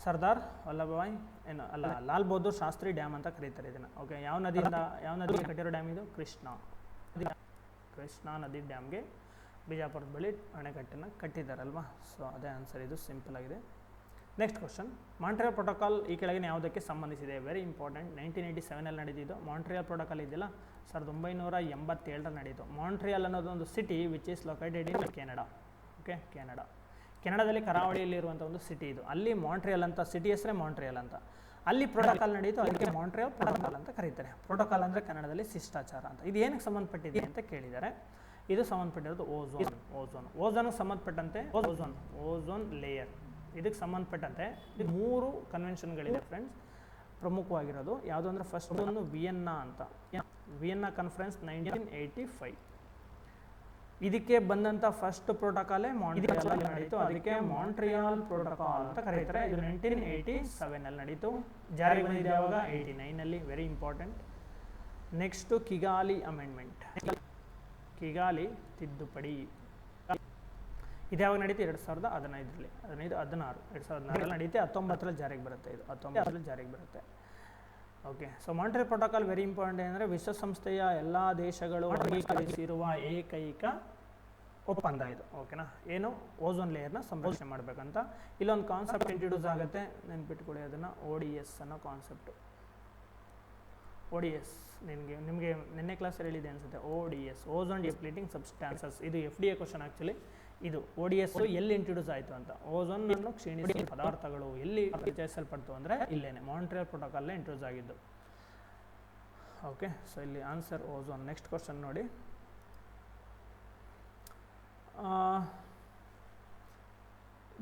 ಸರ್ದಾರ್ ವಲ್ಲಭಭಾಯ್ ಏನು ಅಲ್ಲ, ಲಾಲ್ ಬಹದ್ದೂರ್ ಶಾಸ್ತ್ರಿ ಡ್ಯಾಮ್ ಅಂತ ಕರೀತಾರೆ ಇದನ್ನು. ಓಕೆ, ಯಾವ ನದಿಗೆ ಕಟ್ಟಿರೋ ಡ್ಯಾಮ್ ಇದು? ಕೃಷ್ಣಾ ನದಿ ಡ್ಯಾಮ್ಗೆ ಬಿಜಾಪುರದ ಬಳಿ ಅಣೆಕಟ್ಟನ್ನು ಕಟ್ಟಿದ್ದಾರಲ್ವಾ. ಸೊ ಅದೇ ಆನ್ಸರ್, ಇದು ಸಿಂಪಲ್ ಆಗಿದೆ. ನೆಕ್ಸ್ಟ್ ಕ್ವಶನ್, ಮಾಂಟ್ರಿಯಲ್ ಪ್ರೋಟೋಕಾಲ್ ಈ ಕೆಳಗಿನ ಯಾವುದಕ್ಕೆ ಸಂಬಂಧಿಸಿದೆ? Very important. 1987 ನಡೆದಿದ್ದು ಮಾಂಟ್ರಿಯಲ್ ಪ್ರೋಟೋಕಾಲ್ ಇದೆಯಲ್ಲ, 1987 ನಡೆಯಿತು. ಮಾಂಟ್ರಿಯಲ್ ಅನ್ನೋದೊಂದು city which is located in Canada. Okay, ಕೆನಡಾದಲ್ಲಿ ಕರಾವಳಿಯಲ್ಲಿರುವಂಥ ಒಂದು ಸಿಟಿ ಇದು. ಅಲ್ಲಿ ಮಾಂಟ್ರಿಯಲ್ ಅಂತ ಸಿಟಿ ಹೆಸರೇ ಮಾಂಟ್ರಿಯಲ್ ಅಂತ. ಅಲ್ಲಿ ಪ್ರೋಟೋಕಾಲ್ ನಡೆಯಿತು, ಅದಕ್ಕೆ ಮಾಂಟ್ರಿಯಲ್ ಪ್ರೋಟೋಕಾಲ್ ಅಂತ ಕರೀತಾರೆ. ಪ್ರೋಟೋಕಾಲ್ ಅಂದರೆ ಕನ್ನಡದಲ್ಲಿ ಶಿಷ್ಟಾಚಾರ ಅಂತ. ಇದು ಏನಕ್ಕೆ ಸಂಬಂಧಪಟ್ಟಿದೆ ಅಂತ ಕೇಳಿದ್ದಾರೆ. ಇದು ಸಂಬಂಧಪಟ್ಟಿರೋದು ಓಝೋನ್ಗೆ ಸಂಬಂಧಪಟ್ಟಂತೆ ಓಝೋನ್ ಲೇಯರ್. ಇದಕ್ಕೆ ಸಂಬಂಧಪಟ್ಟಂತೆ 3 ಕನ್ವೆನ್ಷನ್ಗಳಿದೆ ಫ್ರೆಂಡ್ಸ್, ಪ್ರಮುಖವಾಗಿರೋದು. ಯಾವುದು ಅಂದರೆ ಫಸ್ಟ್ ಒಂದು ವಿಯೆನ್ನಾ ಅಂತ, ವಿಯೆನ್ನಾ ಕಾನ್ಫರೆನ್ಸ್ 1985. ಇದಕ್ಕೆ ಬಂದಂಥ ಫಸ್ಟ್ ಪ್ರೋಟೋಕಾಲೇ ಮಾಂಟ್ರಿಯಲ್ ನಡೀತು, ಅದಕ್ಕೆ ಮಾಂಟ್ರಿಯಲ್ ಪ್ರೋಟೋಕಾಲ್ ಅಂತ ಕರೀತಾರೆ. ಇದು 1987 ನಡೀತು. ಜಾರಿಗೆ ಬಂದಿದೆ ಯಾವಾಗ? 89. Very important. Next Kigali amendment, Kigali ತಿದ್ದುಪಡಿ. ಇದು ಯಾವಾಗ ನಡೀತು? 2015. 2016 ನಡೀತೆ. 19 ಜಾರಿಗೆ ಬರುತ್ತೆ. ಇದು 19 ಜಾರಿಗೆ ಬರುತ್ತೆ. Okay, so Montreal protocol very important. ಅಂದರೆ ವಿಶ್ವಸಂಸ್ಥೆಯ ಎಲ್ಲ ದೇಶಗಳು ಅಂಗೀಕರಿಸಿರುವ ಏಕೈಕ ಒಪ್ಪಂದ ಇದು. ಓಕೆನಾ, ಏನು? ಓಝೋನ್ ಲೇಯರ್ನ ಸಂರಕ್ಷಣೆ ಮಾಡಬೇಕಂತ. ಇಲ್ಲೊಂದು ಕಾನ್ಸೆಪ್ಟ್ ಇಂಟ್ರೊಡ್ಯೂಸ್ ಆಗುತ್ತೆ, ನೆನ್ಪಿಟ್ಕೊಳ್ಳಿ ಅದನ್ನು. ODS ಅನ್ನೋ ಕಾನ್ಸೆಪ್ಟು. ODS ನಿಮಗೆ ನಿನ್ನೆ ಕ್ಲಾಸಲ್ಲಿ ಹೇಳಿದೆ ಅನಿಸುತ್ತೆ. ODS, ozone depleting ಸಬ್ಸ್ಟ್ಯಾನ್ಸಸ್. ಇದು FDA ಕ್ವಶನ್ ಆ್ಯಕ್ಚುಲಿ. ಇದು ODS ಎಲ್ಲಿ ಇಂಟ್ರೊಡ್ಯೂಸ್ ಆಯಿತು ಅಂತ. ಓಝೋನ್ ಅನ್ನು ಕ್ಷೀಣಿಸುವ ಪದಾರ್ಥಗಳು ಎಲ್ಲಿ ಪರಿಚಯಿಸಲ್ಪಡ್ತು ಅಂದರೆ ಇಲ್ಲೇನೆ ಮಾಂಟ್ರಿಯಲ್ ಪ್ರೋಟೋಕಾಲ್ನೇ ಇಂಟ್ರೊಡ್ಯೂಸ್ ಆಗಿದ್ದು. ಓಕೆ, ಸೊ ಇಲ್ಲಿ ಆನ್ಸರ್ ಓಝೋನ್. ನೆಕ್ಸ್ಟ್ ಕ್ವಶನ್ ನೋಡಿ,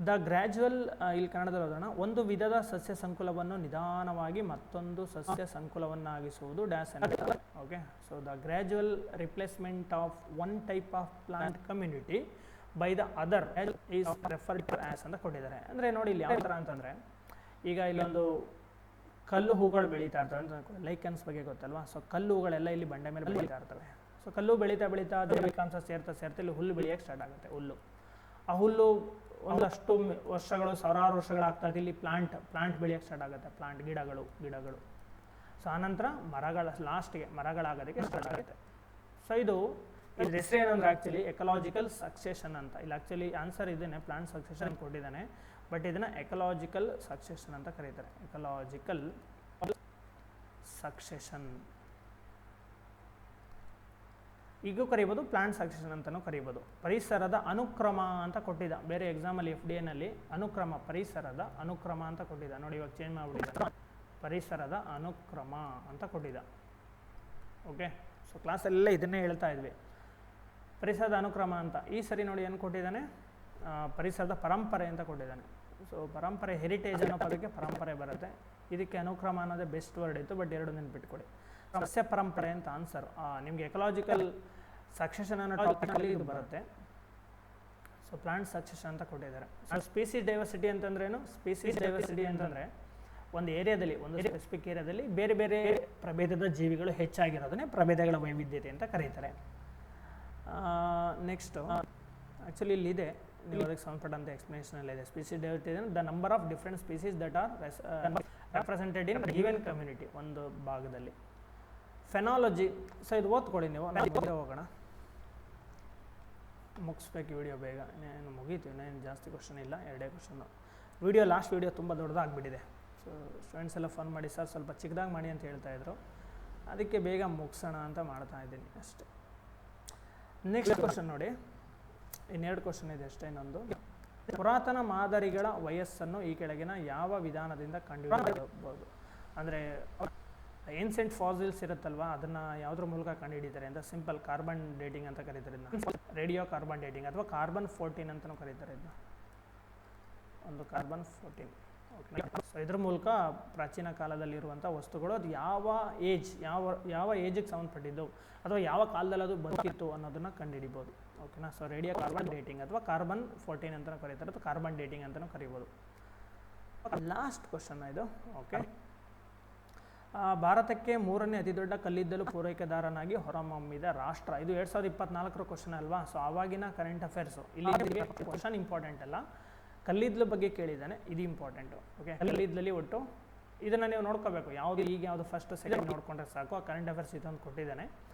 ದ ಗ್ರ್ಯಾಜುವಲ್, ಇಲ್ಲಿ ಕನ್ನಡದಲ್ಲಿ ಓದೋಣ. ಒಂದು ವಿಧದ ಸಸ್ಯ ಸಂಕುಲವನ್ನು ನಿಧಾನವಾಗಿ ಮತ್ತೊಂದು ಸಸ್ಯ ಸಂಕುಲವನ್ನಾಗಿಸುವುದು ಡ್ಯಾಶ್ ಎನ್ನುತ್ತಾರೆ. Okay, so the gradual replacement of one type of plant community by the other is referred to as ಅಂತ ಕೊಟ್ಟಿದ್ದಾರೆ. ಅಂದರೆ ನೋಡಿ ಇಲ್ಲಿ ಯಾವ ಥರ ಅಂತಂದರೆ, ಈಗ ಇಲ್ಲೊಂದು ಕಲ್ಲು ಹೂಗಳು ಬೆಳೀತಾ ಇರ್ತವೆ ಅಂತ, ಲೈಕನ್ಸ್ ಬಗ್ಗೆ ಗೊತ್ತಲ್ವಾ. ಸೊ ಕಲ್ಲು ಹೂಗಳೆಲ್ಲ ಇಲ್ಲಿ ಬಂಡೆ ಮೇಲೆ ಬೆಳೀತಾ ಇರ್ತವೆ. ಸೊ ಕಲ್ಲು ಬೆಳೀತಾ ಜೈವಿಕಾಂಶ ಸೇರ್ತಾ ಇಲ್ಲಿ ಹುಲ್ಲು ಬೆಳೆಯೋಕ್ಕೆ ಸ್ಟಾರ್ಟ್ ಆಗುತ್ತೆ. ಆ ಹುಲ್ಲು ಒಂದಷ್ಟು ವರ್ಷಗಳು, ಸಾವಿರಾರು ವರ್ಷಗಳಾಗ್ತಾ ಇದೆ. ಇಲ್ಲಿ ಪ್ಲಾಂಟ್ ಬೆಳೆಯೋಕ್ಕೆ ಸ್ಟಾರ್ಟ್ ಆಗುತ್ತೆ. ಗಿಡಗಳು. ಸೊ ಆನಂತರ ಲಾಸ್ಟ್ಗೆ ಮರಗಳಾಗೋದಕ್ಕೆ ಸ್ಟಾರ್ಟ್ ಆಗುತ್ತೆ. ಸೊ ಇದ್ರ ಹೆಸರು ಏನಂದ್ರೆ ಆ್ಯಕ್ಚುಲಿ ಎಕಲಾಜಿಕಲ್ ಸಕ್ಸೆಷನ್ ಅಂತ. ಇಲ್ಲಿ ಆ್ಯಕ್ಚುಲಿ ಆನ್ಸರ್ ಇದೇನೆ, ಪ್ಲಾಂಟ್ ಸಕ್ಸೆಷನ್ ಕೊಟ್ಟಿದ್ದಾನೆ, ಬಟ್ ಇದನ್ನು ಎಕಲಾಜಿಕಲ್ ಸಕ್ಸೆಷನ್ ಅಂತ ಕರೀತಾರೆ. ಎಕಲಾಜಿಕಲ್ ಸಕ್ಸೆಷನ್ ಈಗೂ ಕರೀಬೋದು, ಪ್ಲಾಂಟ್ ಸಕ್ಸೆಷನ್ ಅಂತಲೂ ಕರೀಬೋದು. ಪರಿಸರದ ಅನುಕ್ರಮ ಅಂತ ಕೊಟ್ಟಿದ್ದ. ಬೇರೆ ಎಕ್ಸಾಮಲ್ಲಿ FDA ಪರಿಸರದ ಅನುಕ್ರಮ ಅಂತ ಕೊಟ್ಟಿದ್ದ. ನೋಡಿ ಇವಾಗ ಚೇಂಜ್ ಮಾಡಿಬಿಟ್ಟಿದ್ದ, ಪರಿಸರದ ಅನುಕ್ರಮ ಅಂತ ಕೊಟ್ಟಿದ್ದ. ಓಕೆ, ಸೊ ಕ್ಲಾಸಲ್ಲೆಲ್ಲ ಇದನ್ನೇ ಹೇಳ್ತಾ ಇದ್ವಿ, ಪರಿಸರದ ಅನುಕ್ರಮ ಅಂತ. ಈ ಸರಿ ನೋಡಿ ಏನು ಕೊಟ್ಟಿದ್ದಾನೆ? ಪರಿಸರದ ಪರಂಪರೆ ಅಂತ ಕೊಟ್ಟಿದ್ದಾನೆ. ಸೊ ಪರಂಪರೆ, ಹೆರಿಟೇಜ್ ಅನ್ನೋ ಪದಕ್ಕೆ ಪರಂಪರೆ ಬರುತ್ತೆ. ಇದಕ್ಕೆ ಅನುಕ್ರಮ ಅನ್ನೋದೇ ಬೆಸ್ಟ್ ವರ್ಡ್ ಇತ್ತು, ಬಟ್ ಎರಡು ನೆನ್ಪಿಟ್ಕೊಡಿ. ಸಸ್ಯ ಪರಂಪರೆ ಅಂತ ಆನ್ಸರ್. ನಿಮಗೆ ಎಕಲಾಜಿಕಲ್ ಸಕ್ಸೆಷನ್ ಅನ್ನೋ ಟಾಪಿಕಲ್ಲಿ ಇದು ಬರುತ್ತೆ. ಸೊ ಪ್ಲಾಂಟ್ ಸಕ್ಸೆಷನ್ ಅಂತ ಕೊಟ್ಟಿದ್ದಾರೆ. ಸೊ ಸ್ಪೀಸೀಸ್ ಡೈವರ್ಸಿಟಿ ಅಂತಂದ್ರೆ ಏನು? ಸ್ಪೀಸೀಸ್ ಡೈವರ್ಸಿಟಿ ಅಂತಂದರೆ ಒಂದು ಏರಿಯಾದಲ್ಲಿ, ಒಂದು ಸ್ಪೆಸಿಫಿಕ್ ಏರಿಯಾದಲ್ಲಿ ಬೇರೆ ಬೇರೆ ಪ್ರಭೇದದ ಜೀವಿಗಳು ಹೆಚ್ಚಾಗಿರೋದನ್ನೇ ಪ್ರಭೇದಗಳ ವೈವಿಧ್ಯತೆ ಅಂತ ಕರೀತಾರೆ. ನೆಕ್ಸ್ಟು ಆ್ಯಕ್ಚುಲಿ ಇಲ್ಲಿದೆ, ನೀವು ಅದಕ್ಕೆ ಸಂಬಂಧಪಟ್ಟಂಥ ಎಕ್ಸ್ಪ್ಲನೇಷನ್ ಇದೆ. ಸ್ಪೀಸೀಸ್ ಡೈವರ್ಸಿಟಿ ಅಂದರೆ the number of different species that are represented in given community, ಒಂದು ಭಾಗದಲ್ಲಿ. ಫೆನಾಲಜಿ, ಸೊ ಇದು ಓದ್ಕೊಳ್ಳಿ ನೀವು. ನಾವು ಹೋಗೋಣ, ಮುಗಿಸ್ಬೇಕು ವಿಡಿಯೋ ಬೇಗ. ಇನ್ನೇನು ಮುಗೀತು, ಇನ್ನೇನು ಜಾಸ್ತಿ ಕ್ವಶನ್ ಇಲ್ಲ, 2 ಕ್ವಶನ್ನು. ಲಾಸ್ಟ್ ವಿಡಿಯೋ ತುಂಬ ದೊಡ್ಡದಾಗಿಬಿಟ್ಟಿದೆ. ಸೊ ಸ್ಟೂಡೆಂಟ್ಸ್ ಎಲ್ಲ ಫೋನ್ ಮಾಡಿ, ಸರ್ ಸ್ವಲ್ಪ ಚಿಕ್ಕದಾಗಿ ಮಾಡಿ ಅಂತ ಹೇಳ್ತಾಯಿದ್ರು, ಅದಕ್ಕೆ ಬೇಗ ಮುಗಿಸೋಣ ಅಂತ ಮಾಡ್ತಾ ಇದ್ದೀನಿ ಅಷ್ಟೇ. ನೆಕ್ಸ್ಟ್ ಕ್ವಶನ್ ನೋಡಿ, ಇನ್ನೆರಡು ಕ್ವಶನ್ ಇದೆ ಅಷ್ಟೇ. ಇನ್ನೊಂದು, ಪುರಾತನ ಮಾದರಿಗಳ ವಯಸ್ಸನ್ನು ಈ ಕೆಳಗಿನ ಯಾವ ವಿಧಾನದಿಂದ ಕಂಡುಹಿಡಿಯಬಹುದು? ಅಂದರೆ ಏನ್ಸೆಂಟ್ ಫಾಸಿಲ್ಸ್ ಇರುತ್ತಲ್ವ, ಅದನ್ನು ಯಾವುದ್ರ ಮೂಲಕ ಕಂಡುಹಿಡಿತಾರೆ ಅಂತ. ಸಿಂಪಲ್ ಕಾರ್ಬನ್ ಡೇಟಿಂಗ್ ಅಂತ ಕರೀತಾರೆ ಇದನ್ನ, ರೇಡಿಯೋ ಕಾರ್ಬನ್ ಡೇಟಿಂಗ್ ಅಥವಾ ಕಾರ್ಬನ್ 14 ಅಂತಲೂ ಕರೀತಾರೆ ಇದನ್ನ. ಒಂದು ಕಾರ್ಬನ್ 14. ಓಕೆ, ಸೊ ಇದ್ರ ಮೂಲಕ ಪ್ರಾಚೀನ ಕಾಲದಲ್ಲಿರುವಂಥ ವಸ್ತುಗಳು ಅದು ಯಾವ ಏಜಿಗೆ ಸಂಬಂಧಪಟ್ಟಿದ್ದು ಅಥವಾ ಯಾವ ಕಾಲದಲ್ಲಿ ಅದು ಬದುಕಿತ್ತು ಅನ್ನೋದನ್ನು ಕಂಡುಹಿಡಿಬೋದು. ಓಕೆನಾ. ಸೊ ರೇಡಿಯೋ ಕಾರ್ಬನ್ ಡೇಟಿಂಗ್ ಅಥವಾ ಕಾರ್ಬನ್ 14 ಅಂತಲೂ ಕರೀತಾರೆ, ಅಥವಾ ಕಾರ್ಬನ್ ಡೇಟಿಂಗ್ ಅಂತಲೂ ಕರಿಬೋದು. ಲಾಸ್ಟ್ ಕ್ವಶನ್ ಇದು. ಓಕೆ, ಭಾರತಕ್ಕೆ 3ನೇ ಅತಿ ದೊಡ್ಡ ಕಲ್ಲಿದ್ದಲು ಪೂರೈಕೆದಾರನಾಗಿ ಹೊರಹೊಮ್ಮಿದ ರಾಷ್ಟ್ರ. ಇದು 2024 ಕ್ವಶನ್ ಅಲ್ವಾ. ಸೊ ಆವಾಗಿನ ಕರೆಂಟ್ ಅಫೇರ್ಸು. ಇಲ್ಲಿ ಕ್ವಶನ್ ಇಂಪಾರ್ಟೆಂಟ್ ಅಲ್ಲ, ಕಲ್ಲಿದ್ದಲು ಬಗ್ಗೆ ಕೇಳಿದ್ದಾನೆ, ಇದು ಇಂಪಾರ್ಟೆಂಟು. ಓಕೆ, ಕಲ್ಲಿದ್ದಲಲ್ಲಿ ಒಟ್ಟು ಇದನ್ನು ನೀವು ನೋಡ್ಕೋಬೇಕು, ಯಾವುದು ಈಗ ಯಾವುದು ಫಸ್ಟ್ ಸೆಕೆಂಡ್ ನೋಡ್ಕೊಂಡ್ರೆ ಸಾಕು. ಆ ಕರೆಂಟ್ ಅಫೇರ್ಸ್ ಇದೊಂದು ಕೊಟ್ಟಿದ್ದಾನೆ.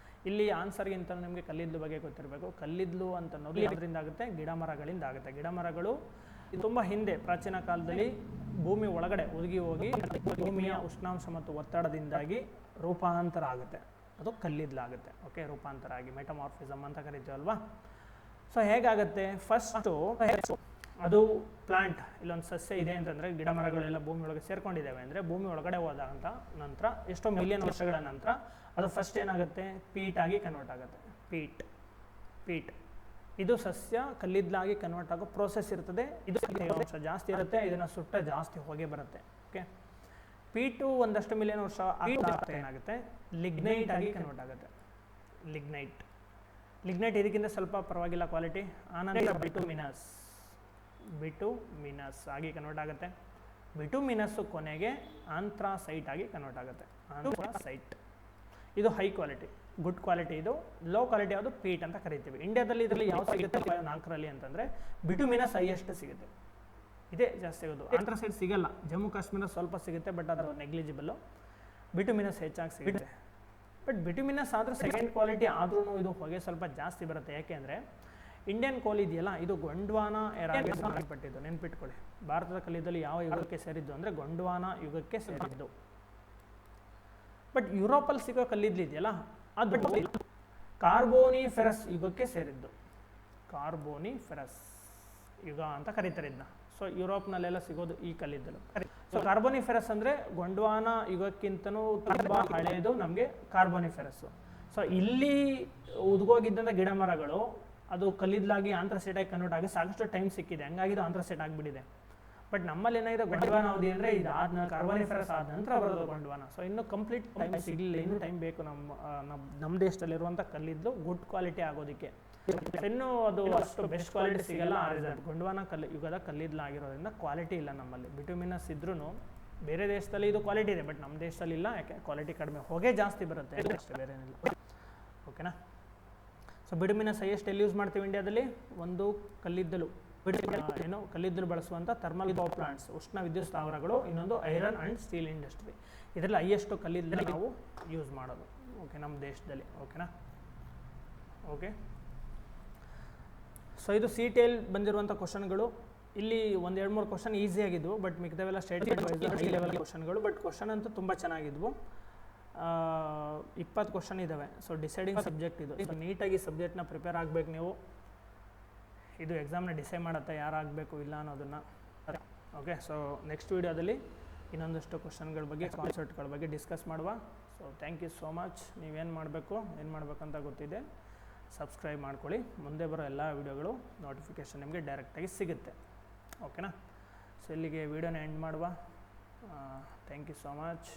ಇಲ್ಲಿ ಆನ್ಸರ್ಗಿಂತ ನಿಮಗೆ ಕಲ್ಲಿದ್ದಲು ಬಗ್ಗೆ ಗೊತ್ತಿರಬೇಕು. ಕಲ್ಲಿದ್ದಲು ಅಂತ ಅನ್ನೋದು ಯಾವುದರಿಂದ ಆಗುತ್ತೆ? ಗಿಡ ಮರಗಳಿಂದ ಆಗುತ್ತೆ. ಗಿಡ ಮರಗಳು ತುಂಬ ಹಿಂದೆ ಪ್ರಾಚೀನ ಕಾಲದಲ್ಲಿ ಭೂಮಿ ಒಳಗಡೆ ಒದಗಿ ಹೋಗಿ ಭೂಮಿಯ ಉಷ್ಣಾಂಶ ಮತ್ತು ಒತ್ತಡದಿಂದಾಗಿ ರೂಪಾಂತರ ಆಗುತ್ತೆ, ಅದು ಕಲ್ಲಿದ್ದಲಾಗುತ್ತೆ. ಓಕೆ, ರೂಪಾಂತರ ಆಗಿ ಮೆಟಮಾರ್ಫಿಸಮ್ ಅಂತ ಕರಿತೀವಲ್ವಾ. ಸೊ ಹೇಗಾಗುತ್ತೆ? ಫಸ್ಟು ಅದು ಪ್ಲಾಂಟ್, ಇಲ್ಲೊಂದು ಸಸ್ಯ ಇದೆ ಅಂತಂದರೆ ಗಿಡ ಮರಗಳೆಲ್ಲ ಭೂಮಿ ಒಳಗೆ ಸೇರ್ಕೊಂಡಿದ್ದಾವೆ ಅಂದರೆ ಭೂಮಿ ಒಳಗಡೆ ಹೋದಂಥ ನಂತರ ಎಷ್ಟೋ ಮಿಲಿಯನ್ ವರ್ಷಗಳ ನಂತರ ಅದು ಫಸ್ಟ್ ಏನಾಗುತ್ತೆ? ಪೀಟ್ ಆಗಿ ಕನ್ವರ್ಟ್ ಆಗುತ್ತೆ. ಪೀಟ್ ಇದು ಸಸ್ಯ ಕಲ್ಲಿದ್ದಲಾಗಿ ಕನ್ವರ್ಟ್ ಆಗೋ ಪ್ರೋಸೆಸ್ ಇರ್ತದೆ. ಇದು ತೇವಾಂಶ ಜಾಸ್ತಿ ಇರುತ್ತೆ, ಇದನ್ನು ಸುಟ್ಟ ಜಾಸ್ತಿ ಹೊಗೆ ಬರುತ್ತೆ. ಓಕೆ, ಪೀಟು ಒಂದಷ್ಟು ಮಿಲಿಯನ್ ವರ್ಷ ಏನಾಗುತ್ತೆ? ಲಿಗ್ನೈಟ್ ಆಗಿ ಕನ್ವರ್ಟ್ ಆಗುತ್ತೆ. ಲಿಗ್ನೈಟ್ ಇದಕ್ಕಿಂತ ಸ್ವಲ್ಪ ಪರವಾಗಿಲ್ಲ ಕ್ವಾಲಿಟಿ. ಆನಂತರ ಬಿಟುಮಿನಸ್ ಆಗಿ ಕನ್ವರ್ಟ್ ಆಗುತ್ತೆ. ಬಿಟುಮಿನಸ್ಸು ಕೊನೆಗೆ ಆಂಥ್ರಾಸೈಟ್ ಆಗಿ ಕನ್ವರ್ಟ್ ಆಗುತ್ತೆ. ಆಂಥ್ರಾಸೈಟ್ ಇದು ಹೈ ಕ್ವಾಲಿಟಿ, ಗುಡ್ ಕ್ವಾಲಿಟಿ. ಇದು ಲೋ ಕ್ವಾಲಿಟಿ ಯಾವುದು? ಪೀಟ್ ಅಂತ ಕರಿತೀವಿ. ಇಂಡಿಯಾದಲ್ಲಿ ಇದರಲ್ಲಿ ಯಾವ ಸಿಗುತ್ತೆ? 4ರಲ್ಲಿ ಅಂತಂದರೆ ಬಿಟುಮಿನಸ್ ಹೈಯೆಸ್ಟ್ ಸಿಗುತ್ತೆ, ಇದೇ ಜಾಸ್ತಿ ಸಿಗೋದು. ಆಂಥ್ರಾಸೈಟ್ ಸಿಗಲ್ಲ, ಜಮ್ಮು ಕಾಶ್ಮೀರ ಸ್ವಲ್ಪ ಸಿಗುತ್ತೆ, ಬಟ್ ಅದು ನೆಗ್ಲಿಜಿಬಲ್ಲು. ಬಿಟುಮಿನಸ್ ಹೆಚ್ಚಾಗಿ ಸಿಗುತ್ತೆ. ಬಟ್ ಬಿಟುಮಿನಸ್ ಆದರೆ ಸೆಕೆಂಡ್ ಕ್ವಾಲಿಟಿ ಆದ್ರೂ ಇದು ಹೊಗೆ ಸ್ವಲ್ಪ ಜಾಸ್ತಿ ಬರುತ್ತೆ. ಯಾಕೆಂದರೆ ಇಂಡಿಯನ್ ಕೋಲ್ ಇದೆಯಲ್ಲ, ಇದು ಗೊಂಡ್ವಾನ ಎರಾಗೆ ಸಂಬಂಧಪಟ್ಟಿದ್ದು. ನೆನ್ಪಿಟ್ಕೊಳ್ಳಿ, ಭಾರತದ ಕಲ್ಲಿದ್ದಲು ಯಾವ ಯುಗಕ್ಕೆ ಸೇರಿದ್ದು ಅಂದರೆ ಗೊಂಡ್ವಾನ ಯುಗಕ್ಕೆ ಸೇರಿದ್ದು. ಬಟ್ ಯುರೋಪಲ್ಲಿ ಸಿಗೋ ಕಲ್ಲಿದ್ದಲು ಇದೆಯಲ್ಲ, ಅದು ಕಾರ್ಬೋನಿಫೆರಸ್ ಯುಗಕ್ಕೆ ಸೇರಿದ್ದು. ಕಾರ್ಬೋನಿಫೆರಸ್ ಯುಗ ಅಂತ ಕರೀತಾರೆ ಇದನ್ನ. ಸೊ ಯುರೋಪ್ನಲ್ಲೆಲ್ಲ ಸಿಗೋದು ಈ ಕಲ್ಲಿದ್ದಲು. ಸೊ ಕಾರ್ಬೋನಿಫೆರಸ್ ಅಂದರೆ ಗೊಂಡ್ವಾನ ಯುಗಕ್ಕಿಂತನೂ ತುಂಬ ಹಳೆಯದು ನಮಗೆ ಕಾರ್ಬೋನಿಫೆರಸ್ಸು. ಸೊ ಇಲ್ಲಿ ಉದ್ಗೋಗಿದ್ದಂಥ ಗಿಡ ಮರಗಳು ಅದು ಕಲ್ಲಿದ್ದಲಾಗಿ ಆಂಥ್ರಾಸೈಟ್ ಆಗಿ ಕನ್ವರ್ಟ್ ಆಗಿ ಸಾಕಷ್ಟು ಟೈಮ್ ಸಿಕ್ಕಿದೆ, ಹಂಗಾಗಿ ಇದು ಆಂಥ್ರಾಸೈಟ್ ಆಗಿಬಿಟ್ಟಿದೆ. ಬಟ್ ನಮ್ಮಲ್ಲಿ ಏನಾಗಿದೆ? ಗೊಂಡ್ವಾನ ಅವಧಿ ಅಂದರೆ ಇದು ಕಾರ್ಬೋನಿಫೆರಸ್ ಆದ ನಂತರ ಬರೋದು ಗೊಂಡ್ವಾನ. ಸೊ ಇನ್ನೂ ಕಂಪ್ಲೀಟ್ ಟೈಮ್ ಸಿಗಲಿಲ್ಲ, ಇನ್ನೂ ಟೈಮ್ ಬೇಕು ನಮ್ಮ ದೇಶದಲ್ಲಿರುವಂಥ ಕಲ್ಲಿದ್ದಲು ಗುಡ್ ಕ್ವಾಲಿಟಿ ಆಗೋದಕ್ಕೆ. ಇನ್ನೂ ಅದು ಅಷ್ಟು ಬೆಸ್ಟ್ ಕ್ವಾಲಿಟಿ ಸಿಗಲ್ಲ. ಆ ರೀಸನ್ ಗೊಂಡ್ವಾನ ಯುಗದ ಕಲ್ಲಿದ್ದಲು ಆಗಿರೋದ್ರಿಂದ ಕ್ವಾಲಿಟಿ ಇಲ್ಲ ನಮ್ಮಲ್ಲಿ. ಬಿಟುಮಿನಸ್ ಇದ್ರೂ ಬೇರೆ ದೇಶದಲ್ಲಿ ಇದು ಕ್ವಾಲಿಟಿ ಇದೆ, ಬಟ್ ನಮ್ಮ ದೇಶದಲ್ಲಿ ಇಲ್ಲ. ಯಾಕೆ? ಕ್ವಾಲಿಟಿ ಕಡಿಮೆ, ಹೊಗೆ ಜಾಸ್ತಿ ಬರುತ್ತೆ ಅಷ್ಟೇ, ಬೇರೆ ಏನಿಲ್ಲ. ಓಕೆನಾ? ಸೊ ಬಿಟುಮಿನಸ್ ಹೈಯೆಸ್ಟ್ ಎಲ್ಲಿ ಯೂಸ್ ಮಾಡ್ತೀವಿ ಇಂಡಿಯಾದಲ್ಲಿ? ಒಂದು ಕಲ್ಲಿದ್ದಲು ಕಲ್ಲಿದ್ದಲು ಬಳಸುವಂಥ ಥರ್ಮಲ್ ಪವರ್ ಪ್ಲಾಂಟ್ಸ್, ಉಷ್ಣ ವಿದ್ಯುತ್ ಸ್ಥಾವರಗಳು. ಇನ್ನೊಂದು ಐರನ್ ಆ್ಯಂಡ್ ಸ್ಟೀಲ್ ಇಂಡಸ್ಟ್ರಿ. ಇದರಲ್ಲಿ ಹೈಯೆಸ್ಟ್ ಕಲ್ಲಿದ್ದಲು ನಾವು ಯೂಸ್ ಮಾಡೋದು. ಓಕೆ, ನಮ್ಮ ದೇಶದಲ್ಲಿ. ಓಕೆನಾ? ಓಕೆ, ಸೊ ಇದು CTL ಬಂದಿರುವಂಥ ಕ್ವಶನ್ಗಳು. ಇಲ್ಲಿ 1-2-3 ಕ್ವಶನ್ ಈಸಿ ಆಗಿದ್ವು, ಬಟ್ ಮಿಗದವೆಲ್ಲ ಸ್ಟೇಟ್ ಹೈ ಲೆವೆಲ್ ಕ್ವಶನ್ಗಳು. ಬಟ್ ಕ್ವಶನ್ ಅಂತೂ ತುಂಬ ಚೆನ್ನಾಗಿದ್ವು. 20 ಕ್ವಶನ್ ಇದ್ದಾವೆ. ಸೊ ಡಿಸೈಡಿಂಗ್ ಸಬ್ಜೆಕ್ಟ್ ಇದು. ಸೊ ನೀಟಾಗಿ ಸಬ್ಜೆಕ್ಟ್ನ ಪ್ರಿಪೇರ್ ಆಗಬೇಕು ನೀವು. ಇದು ಎಕ್ಸಾಮ್ನ ಡಿಸೈಡ್ ಮಾಡುತ್ತೆ ಯಾರು ಆಗಬೇಕು ಇಲ್ಲ ಅನ್ನೋದನ್ನು. ಓಕೆ, ಸೊ ನೆಕ್ಸ್ಟ್ ವೀಡಿಯೋದಲ್ಲಿ ಇನ್ನೊಂದಷ್ಟು ಕ್ವಶನ್ಗಳ ಬಗ್ಗೆ, ಕಾನ್ಸೆಪ್ಟ್ಗಳ ಬಗ್ಗೆ ಡಿಸ್ಕಸ್ ಮಾಡುವ. So thank you so much. ನೀವೇನು ಮಾಡಬೇಕಂತ ಗೊತ್ತಿದೆ. ಸಬ್ಸ್ಕ್ರೈಬ್ ಮಾಡ್ಕೊಳ್ಳಿ, ಮುಂದೆ ಬರೋ ಎಲ್ಲ ವೀಡಿಯೋಗಳು ನೋಟಿಫಿಕೇಷನ್ ನಿಮಗೆ ಡೈರೆಕ್ಟಾಗಿ ಸಿಗುತ್ತೆ. ಓಕೆನಾ? ಸೊ ಇಲ್ಲಿಗೆ ವೀಡಿಯೋನ ಎಂಡ್ ಮಾಡುವ. Thank you so much.